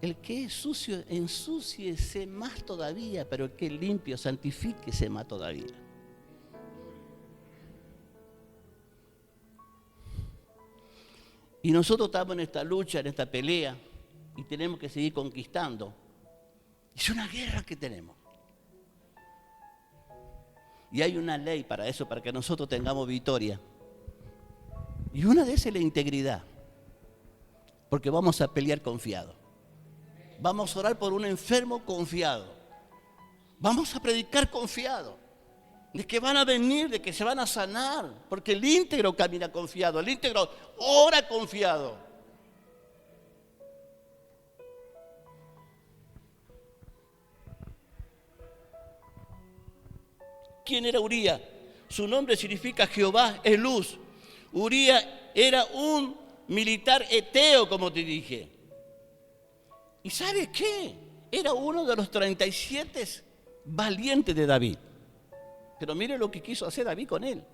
S1: el que es sucio, ensúciese más todavía, pero el que es limpio, santifíquese más todavía. Y nosotros estamos en esta lucha, en esta pelea, y tenemos que seguir conquistando. Es una guerra que tenemos. Y hay una ley para eso, para que nosotros tengamos victoria. Y una de esas es la integridad. Porque vamos a pelear confiado. Vamos a orar por un enfermo confiado. Vamos a predicar confiado, de que van a venir, de que se van a sanar, porque el íntegro camina confiado, el íntegro ora confiado. ¿Quién era Urías? Su nombre significa Jehová es luz. Urías era un militar eteo, como te dije. ¿Y sabes qué? Era uno de los 37 valientes de David. Pero mire lo que quiso hacer David con él.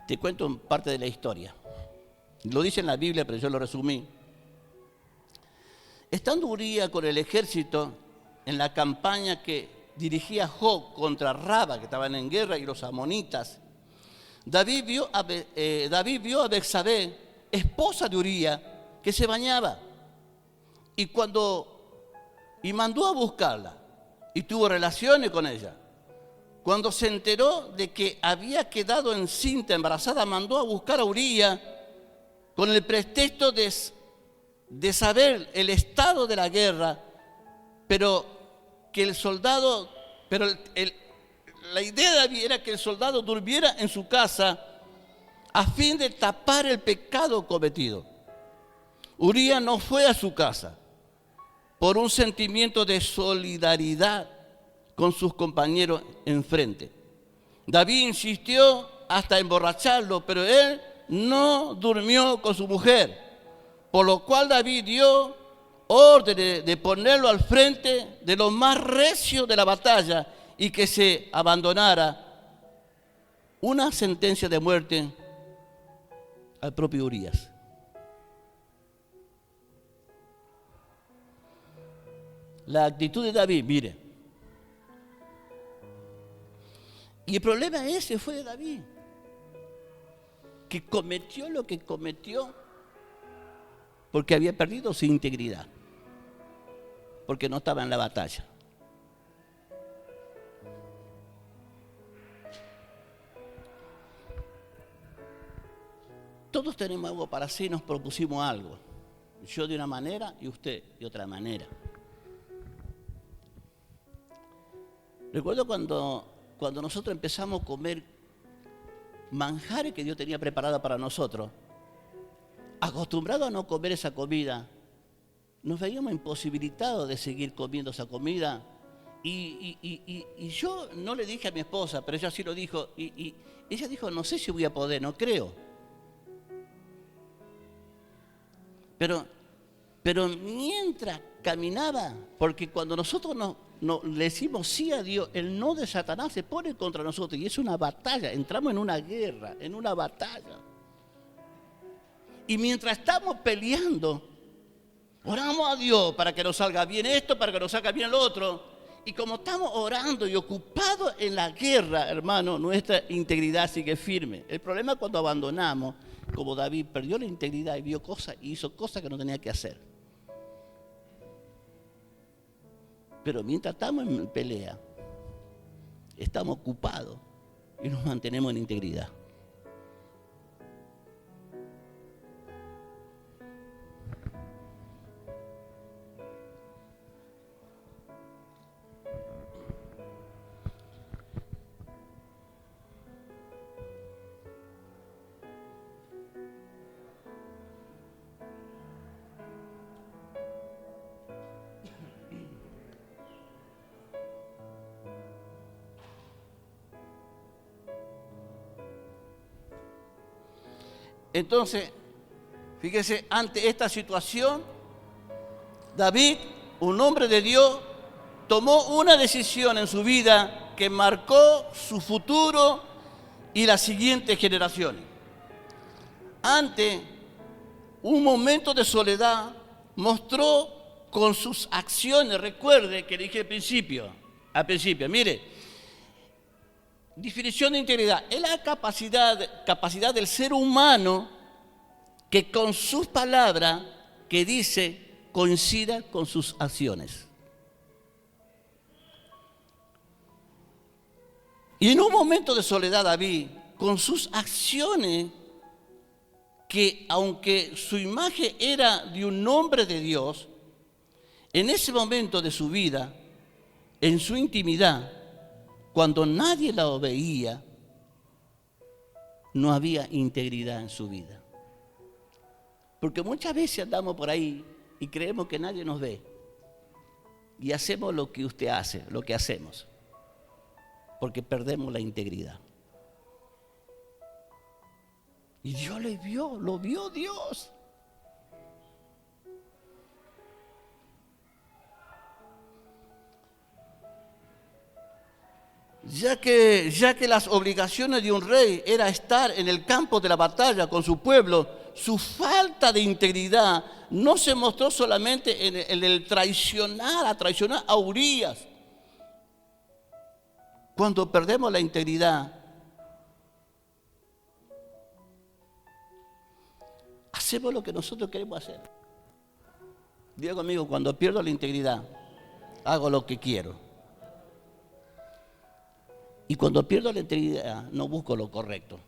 S1: Te cuento parte de la historia. Lo dice en la Biblia, pero yo lo resumí. Estando Urías con el ejército en la campaña que dirigía Job contra Raba, que estaban en guerra, y los amonitas, David vio a Betsabé, esposa de Urías, que se bañaba. Y mandó a buscarla y tuvo relaciones con ella. Cuando se enteró de que había quedado encinta, embarazada, mandó a buscar a Urías con el pretexto de saber el estado de la guerra, pero que el soldado, la idea de David era que el soldado durmiera en su casa a fin de tapar el pecado cometido. Urías no fue a su casa por un sentimiento de solidaridad con sus compañeros enfrente. David insistió hasta emborracharlo, pero él no durmió con su mujer, por lo cual David dio orden de ponerlo al frente de los más recios de la batalla y que se abandonara una sentencia de muerte al propio Urías. La actitud de David, mire. Y el problema ese fue de David, que cometió lo que cometió porque había perdido su integridad, porque no estaba en la batalla. Todos tenemos algo para hacer y nos propusimos algo. Yo de una manera y usted de otra manera. Recuerdo cuando nosotros empezamos a comer manjares que Dios tenía preparada para nosotros, acostumbrados a no comer esa comida, nos veíamos imposibilitados de seguir comiendo esa comida. Y yo no le dije a mi esposa, pero ella sí lo dijo, y ella dijo, no sé si voy a poder, no creo. Pero mientras caminaba, porque cuando nosotros le decimos sí a Dios, el no de Satanás se pone contra nosotros y es una batalla, entramos en una guerra, en una batalla. Y mientras estamos peleando, oramos a Dios para que nos salga bien esto, para que nos salga bien lo otro. Y como estamos orando y ocupados en la guerra, hermano, nuestra integridad sigue firme. El problema es cuando abandonamos, como David perdió la integridad y vio cosas y hizo cosas que no tenía que hacer. Pero mientras estamos en pelea, estamos ocupados y nos mantenemos en integridad. Entonces, fíjese, ante esta situación, David, un hombre de Dios, tomó una decisión en su vida que marcó su futuro y las siguientes generaciones. Ante un momento de soledad, mostró con sus acciones, recuerde que dije al principio, mire, definición de integridad es la capacidad del ser humano que con sus palabras que dice coincida con sus acciones. Y en un momento de soledad David con sus acciones, que aunque su imagen era de un hombre de Dios, en ese momento de su vida, en su intimidad, cuando nadie la veía, no había integridad en su vida. Porque muchas veces andamos por ahí y creemos que nadie nos ve. Y hacemos lo que usted hace, lo que hacemos. Porque perdemos la integridad. Y Dios lo vio Dios. Ya que las obligaciones de un rey era estar en el campo de la batalla con su pueblo, su falta de integridad no se mostró solamente en el traicionar a Urías. Cuando perdemos la integridad, hacemos lo que nosotros queremos hacer. Diga conmigo, cuando pierdo la integridad, hago lo que quiero. Y cuando pierdo la integridad, no busco lo correcto.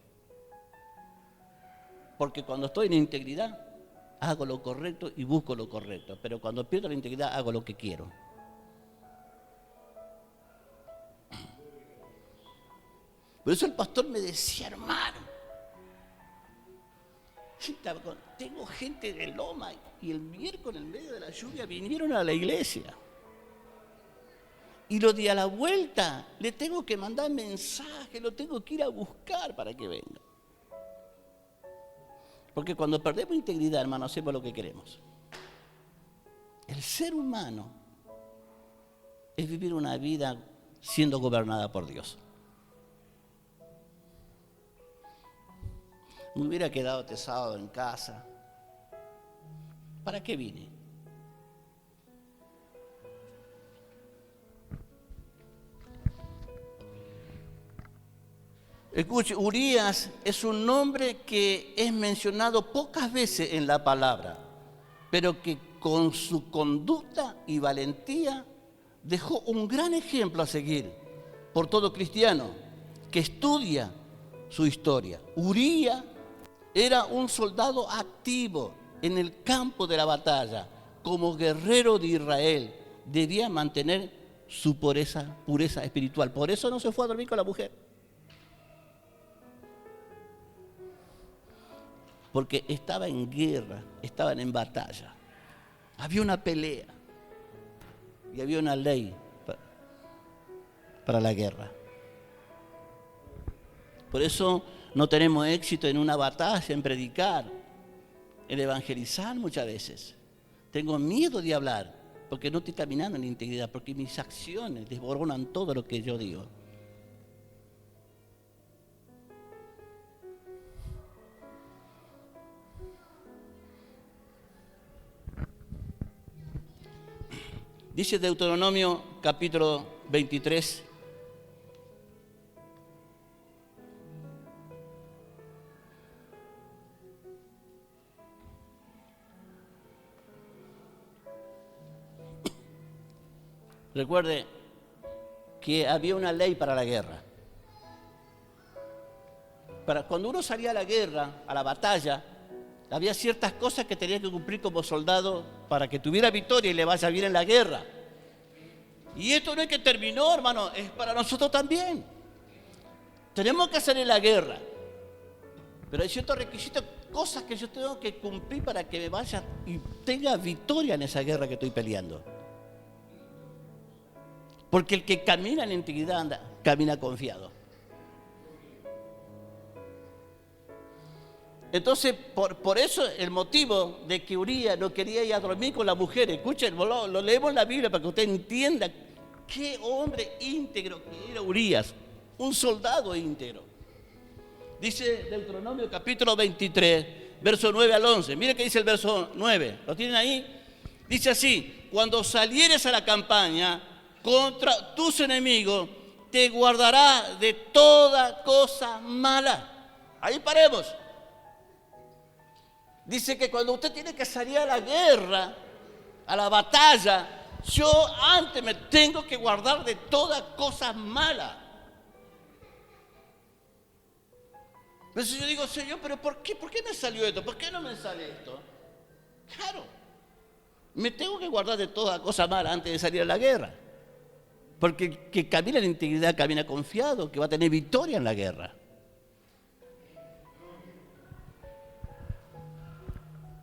S1: Porque cuando estoy en integridad, hago lo correcto y busco lo correcto. Pero cuando pierdo la integridad, hago lo que quiero. Por eso el pastor me decía, hermano, tengo gente de Loma y el miércoles en medio de la lluvia vinieron a la iglesia. Y lo de a la vuelta, le tengo que mandar mensaje, lo tengo que ir a buscar para que venga. Porque cuando perdemos integridad, hermano, hacemos lo que queremos. El ser humano es vivir una vida siendo gobernada por Dios. Me hubiera quedado este sábado en casa. ¿Para qué vine? Escuche, Urías es un nombre que es mencionado pocas veces en la palabra, pero que con su conducta y valentía dejó un gran ejemplo a seguir por todo cristiano que estudia su historia. Urías era un soldado activo en el campo de la batalla. Como guerrero de Israel, debía mantener su pureza espiritual. Por eso no se fue a dormir con la mujer. Porque estaba en guerra, estaban en batalla. Había una pelea y había una ley para la guerra. Por eso no tenemos éxito en una batalla, en predicar, en evangelizar muchas veces. Tengo miedo de hablar porque no estoy caminando en integridad, porque mis acciones desboronan todo lo que yo digo. Dice Deuteronomio capítulo 23. Recuerde que había una ley para la guerra. Cuando uno salía a la guerra, a la batalla, había ciertas cosas que tenía que cumplir como soldado para que tuviera victoria y le vaya bien en la guerra. Y esto no es que terminó, hermano, es para nosotros también. Tenemos que hacer en la guerra. Pero hay ciertos requisitos, cosas que yo tengo que cumplir para que me vaya y tenga victoria en esa guerra que estoy peleando. Porque el que camina en integridad camina confiado. Entonces, por eso el motivo de que Urías no quería ir a dormir con la mujer, escuchen, lo leemos en la Biblia para que usted entienda qué hombre íntegro que era Urías, un soldado íntegro. Dice Deuteronomio capítulo 23, verso 9 al 11. Mire qué dice el verso 9, ¿lo tienen ahí? Dice así: cuando salieres a la campaña contra tus enemigos, te guardará de toda cosa mala. Ahí paremos. Dice que cuando usted tiene que salir a la guerra, a la batalla, yo antes me tengo que guardar de todas cosas malas. Entonces yo digo, Señor, pero ¿por qué? ¿Por qué me salió esto? ¿Por qué no me sale esto? Claro, me tengo que guardar de toda cosa mala antes de salir a la guerra. Porque el que camina en integridad camina confiado, que va a tener victoria en la guerra.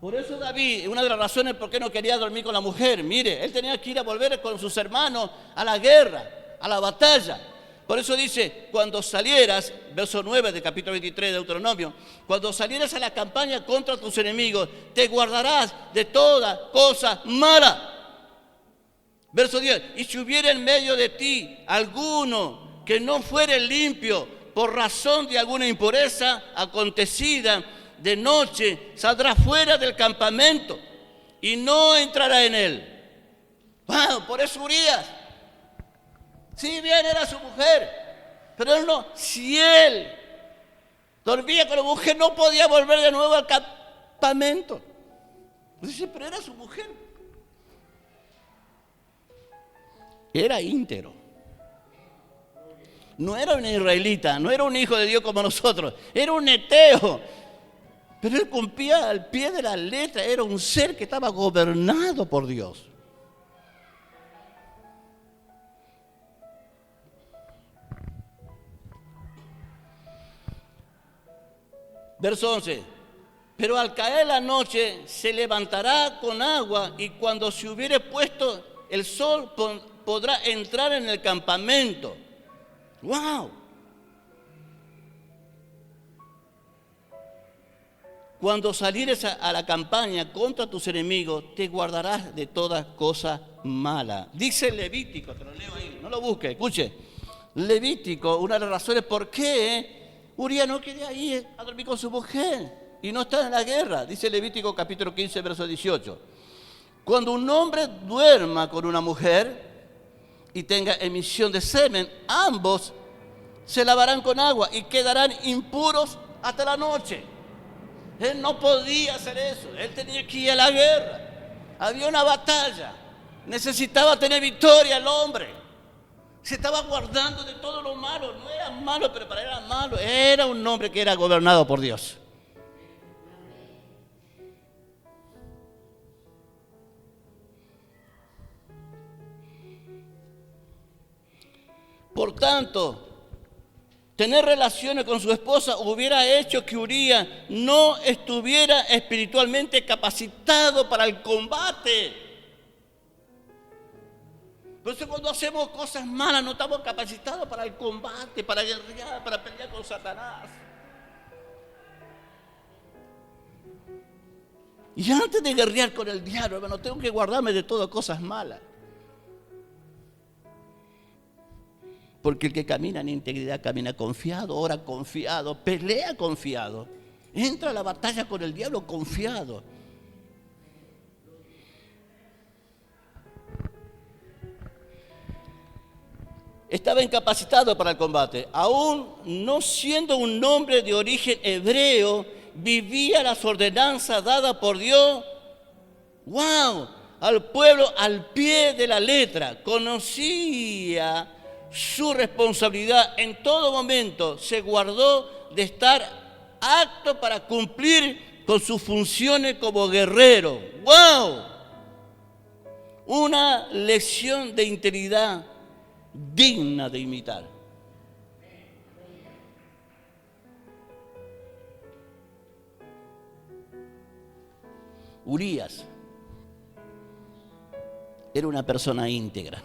S1: Por eso David, una de las razones por qué no quería dormir con la mujer, mire, él tenía que ir a volver con sus hermanos a la guerra, a la batalla. Por eso dice, cuando salieras, verso 9 del capítulo 23 de Deuteronomio, cuando salieras a la campaña contra tus enemigos, te guardarás de toda cosa mala. Verso 10, y si hubiera en medio de ti alguno que no fuere limpio por razón de alguna impureza acontecida de noche, saldrá fuera del campamento y no entrará en él. Wow, por eso Urías, si bien era su mujer, pero él no, si él dormía con la mujer, no podía volver de nuevo al campamento. Dice, pero era su mujer. Era íntegro. No era un israelita, no era un hijo de Dios como nosotros, era un eteo. Pero él cumplía al pie de la letra, era un ser que estaba gobernado por Dios. Verso 11, pero al caer la noche se levantará con agua y cuando se hubiere puesto el sol podrá entrar en el campamento. ¡Wow! Cuando salieres a la campaña contra tus enemigos, te guardarás de toda cosa mala. Dice Levítico, te lo leo ahí, no lo busques, escuche. Levítico, una de las razones por qué Urías no quería ir a dormir con su mujer y no está en la guerra. Dice Levítico capítulo 15, verso 18. Cuando un hombre duerma con una mujer y tenga emisión de semen, ambos se lavarán con agua y quedarán impuros hasta la noche. Él no podía hacer eso, él tenía que ir a la guerra. Había una batalla, necesitaba tener victoria el hombre. Se estaba guardando de todo lo malo, no era malo, pero para él era malo. Era un hombre que era gobernado por Dios. Por tanto, tener relaciones con su esposa hubiera hecho que Urías no estuviera espiritualmente capacitado para el combate. Por eso cuando hacemos cosas malas no estamos capacitados para el combate, para guerrear, para pelear con Satanás. Y antes de guerrear con el diablo, hermano, tengo que guardarme de todas cosas malas. Porque el que camina en integridad camina confiado, ora confiado, pelea confiado. Entra a la batalla con el diablo confiado. Estaba incapacitado para el combate. Aún no siendo un hombre de origen hebreo, vivía las ordenanzas dadas por Dios. ¡Wow! Al pueblo al pie de la letra. Conocía su responsabilidad en todo momento. Se guardó de estar apto para cumplir con sus funciones como guerrero. ¡Wow! Una lección de integridad digna de imitar. Urías era una persona íntegra.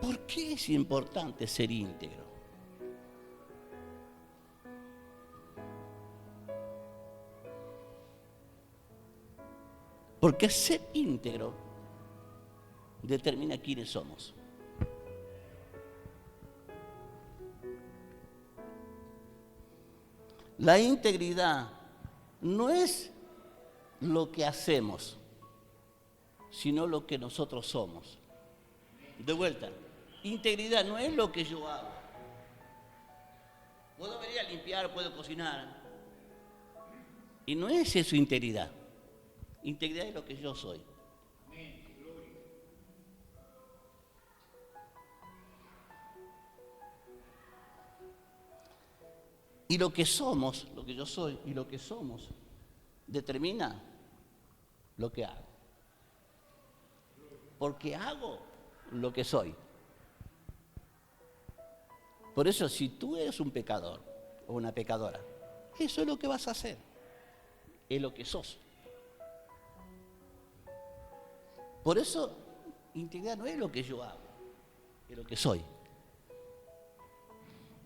S1: ¿Por qué es importante ser íntegro? Porque ser íntegro determina quiénes somos. La integridad no es lo que hacemos, sino lo que nosotros somos. De vuelta, integridad no es lo que yo hago. Puedo venir a limpiar, puedo cocinar. Y no es eso integridad. Integridad es lo que yo soy. Y lo que somos, lo que yo soy y lo que somos, determina lo que hago. Porque hago lo que soy. Por eso, si tú eres un pecador o una pecadora, eso es lo que vas a hacer. Es lo que sos. Por eso, integridad no es lo que yo hago, es lo que soy.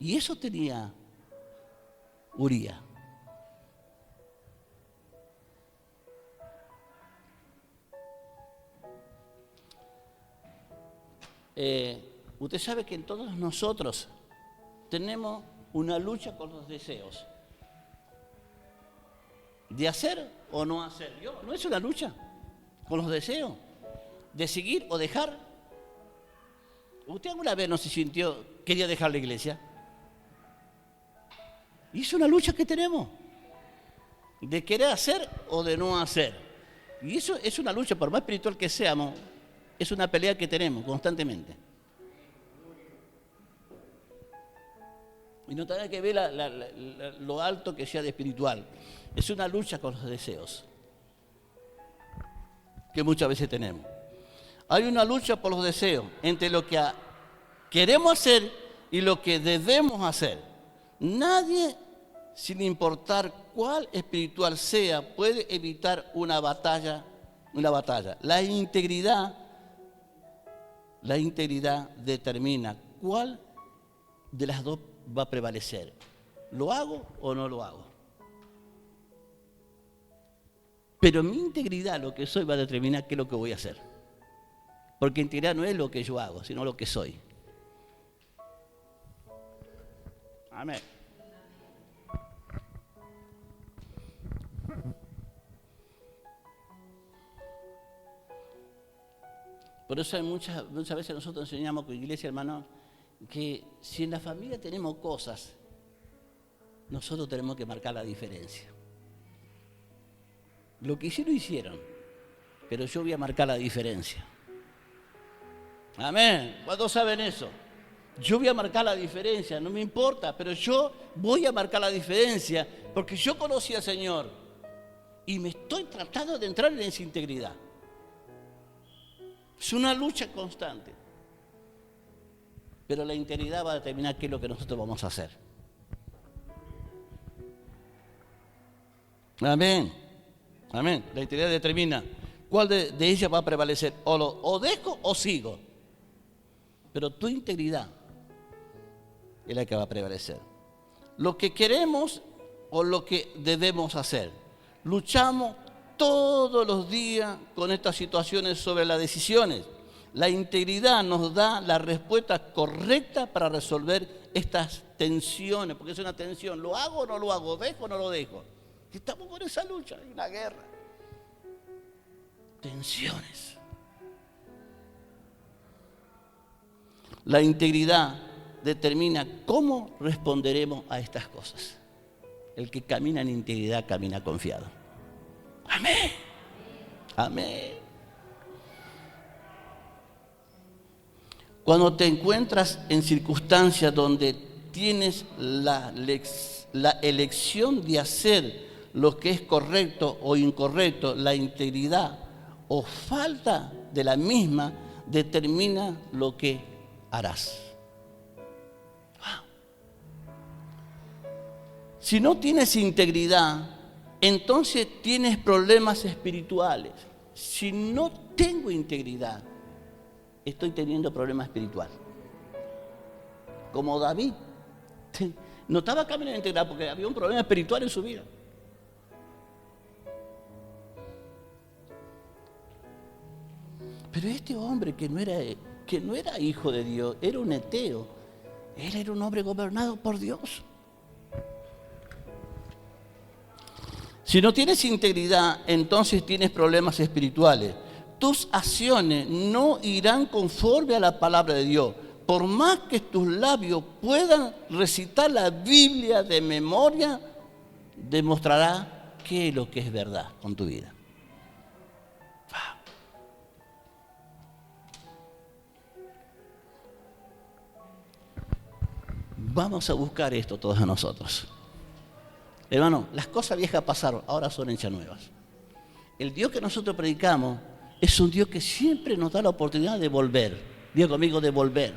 S1: Y eso tenía Uría. Usted sabe que en todos nosotros tenemos una lucha con los deseos. De hacer o no hacer. ¿No es una lucha con los deseos? De seguir o dejar. ¿Usted alguna vez no se sintió, quería dejar la iglesia? Y es una lucha que tenemos. De querer hacer o de no hacer. Y eso es una lucha, por más espiritual que seamos, es una pelea que tenemos constantemente. Y no tiene que ver lo alto que sea de espiritual. Es una lucha con los deseos que muchas veces tenemos. Hay una lucha por los deseos entre lo que queremos hacer y lo que debemos hacer. Nadie, sin importar cuál espiritual sea, puede evitar una batalla. La integridad determina cuál de las dos va a prevalecer. ¿Lo hago o no lo hago? Pero mi integridad, lo que soy, va a determinar qué es lo que voy a hacer. Porque integridad no es lo que yo hago, sino lo que soy. Amén. Por eso hay muchas veces nosotros enseñamos con iglesia, hermano, que si en la familia tenemos cosas, nosotros tenemos que marcar la diferencia. Lo que hicieron, pero yo voy a marcar la diferencia. Amén. ¿Cuántos saben eso? Yo voy a marcar la diferencia, no me importa, pero yo voy a marcar la diferencia porque yo conocí al Señor y me estoy tratando de entrar en esa integridad. Es una lucha constante. Pero la integridad va a determinar qué es lo que nosotros vamos a hacer. Amén. Amén. La integridad determina cuál de ellas va a prevalecer. O dejo o sigo. Pero tu integridad es la que va a prevalecer. Lo que queremos o lo que debemos hacer. Luchamos todos los días con estas situaciones sobre las decisiones. La integridad nos da la respuesta correcta para resolver estas tensiones, porque es una tensión. ¿Lo hago o no lo hago? ¿Dejo o no lo dejo? Estamos con esa lucha, hay una guerra. Tensiones. La integridad determina cómo responderemos a estas cosas. El que camina en integridad camina confiado. Amén. Amén. Cuando te encuentras en circunstancias donde tienes la elección de hacer lo que es correcto o incorrecto, la integridad o falta de la misma determina lo que harás. Si no tienes integridad, entonces tienes problemas espirituales. Si no tengo integridad, estoy teniendo problemas espirituales. Como David, no estaba caminando en integridad porque había un problema espiritual en su vida. Pero este hombre que no era hijo de Dios, era un eteo. Él era un hombre gobernado por Dios. Si no tienes integridad, entonces tienes problemas espirituales. Tus acciones no irán conforme a la palabra de Dios. Por más que tus labios puedan recitar la Biblia de memoria, demostrará qué es lo que es verdad con tu vida. Vamos a buscar esto todos nosotros. Hermano, las cosas viejas pasaron, ahora son hechas nuevas. El Dios que nosotros predicamos es un Dios que siempre nos da la oportunidad de volver. Diga conmigo, de volver.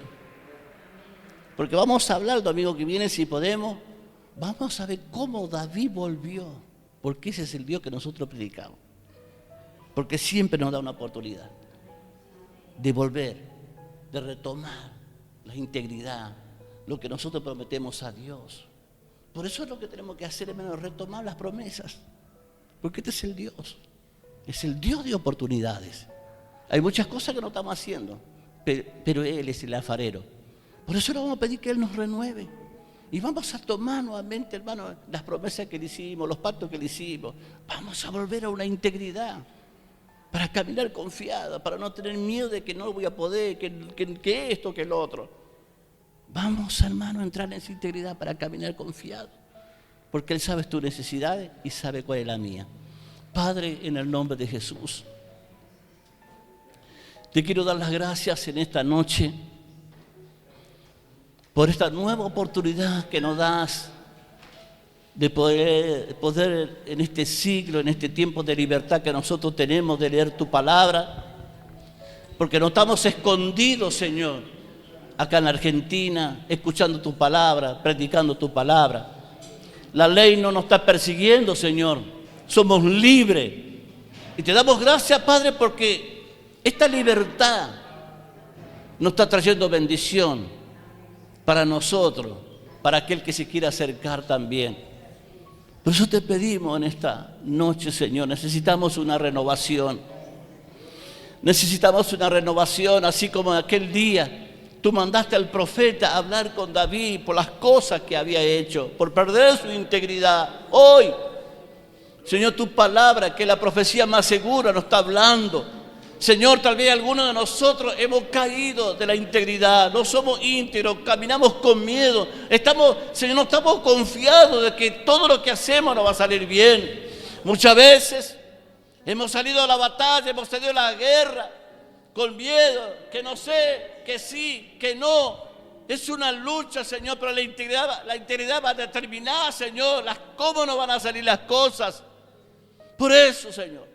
S1: Porque vamos a hablar el domingo que viene, si podemos, vamos a ver cómo David volvió. Porque ese es el Dios que nosotros predicamos. Porque siempre nos da una oportunidad de volver, de retomar la integridad, lo que nosotros prometemos a Dios. Por eso es lo que tenemos que hacer, hermano, retomar las promesas. Porque este es el Dios de oportunidades. Hay muchas cosas que no estamos haciendo, pero Él es el alfarero. Por eso le vamos a pedir que Él nos renueve. Y vamos a tomar nuevamente, hermano, las promesas que le hicimos, los pactos que le hicimos. Vamos a volver a una integridad para caminar confiada, para no tener miedo de que no voy a poder, que esto, que lo otro. Vamos, hermano, a entrar en esa integridad para caminar confiado. Porque Él sabe tus necesidades y sabe cuál es la mía. Padre, en el nombre de Jesús, te quiero dar las gracias en esta noche por esta nueva oportunidad que nos das de poder en este siglo, en este tiempo de libertad que nosotros tenemos de leer tu palabra, porque no estamos escondidos, Señor, acá en Argentina, escuchando tu palabra, predicando tu palabra. La ley no nos está persiguiendo, Señor, somos libres. Y te damos gracias, Padre, porque esta libertad nos está trayendo bendición para nosotros, para aquel que se quiera acercar también. Por eso te pedimos en esta noche, Señor, necesitamos una renovación. Necesitamos una renovación, así como aquel día tú mandaste al profeta a hablar con David por las cosas que había hecho, por perder su integridad. Hoy, Señor, tu palabra, que es la profecía más segura, nos está hablando. Señor, tal vez algunos de nosotros hemos caído de la integridad, no somos íntegros, caminamos con miedo, Señor, no estamos confiados de que todo lo que hacemos nos va a salir bien. Muchas veces hemos salido a la batalla, hemos salido a la guerra con miedo, que no sé, que sí, que no. Es una lucha, Señor, pero la integridad va a determinar, Señor, cómo nos van a salir las cosas. Por eso, Señor,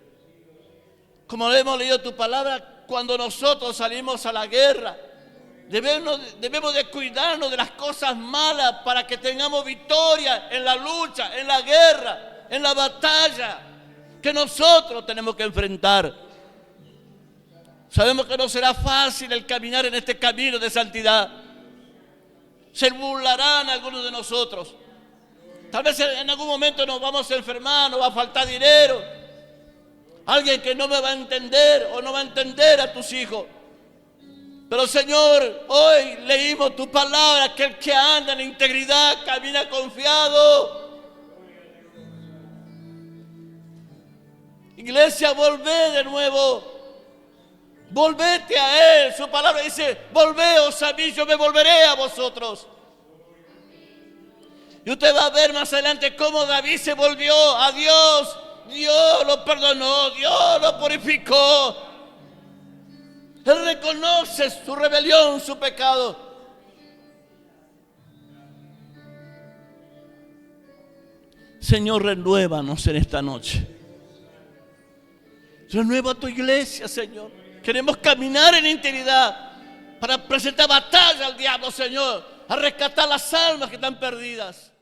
S1: como hemos leído tu palabra, cuando nosotros salimos a la guerra, debemos de cuidarnos de las cosas malas para que tengamos victoria en la lucha, en la guerra, en la batalla que nosotros tenemos que enfrentar. Sabemos que no será fácil el caminar en este camino de santidad. Se burlarán algunos de nosotros. Tal vez en algún momento nos vamos a enfermar, nos va a faltar dinero. Alguien que no me va a entender o no va a entender a tus hijos. Pero Señor, hoy leímos tu palabra, que el que anda en integridad camina confiado. Iglesia, volvé de nuevo. Volvete a Él. Su palabra dice, volveos a mí, yo me volveré a vosotros. Y usted va a ver más adelante cómo David se volvió a Dios. Dios lo perdonó, Dios lo purificó. Él reconoce su rebelión, su pecado. Señor, renuévanos en esta noche. Renueva tu iglesia, Señor. Queremos caminar en integridad para presentar batalla al diablo, Señor, a rescatar las almas que están perdidas.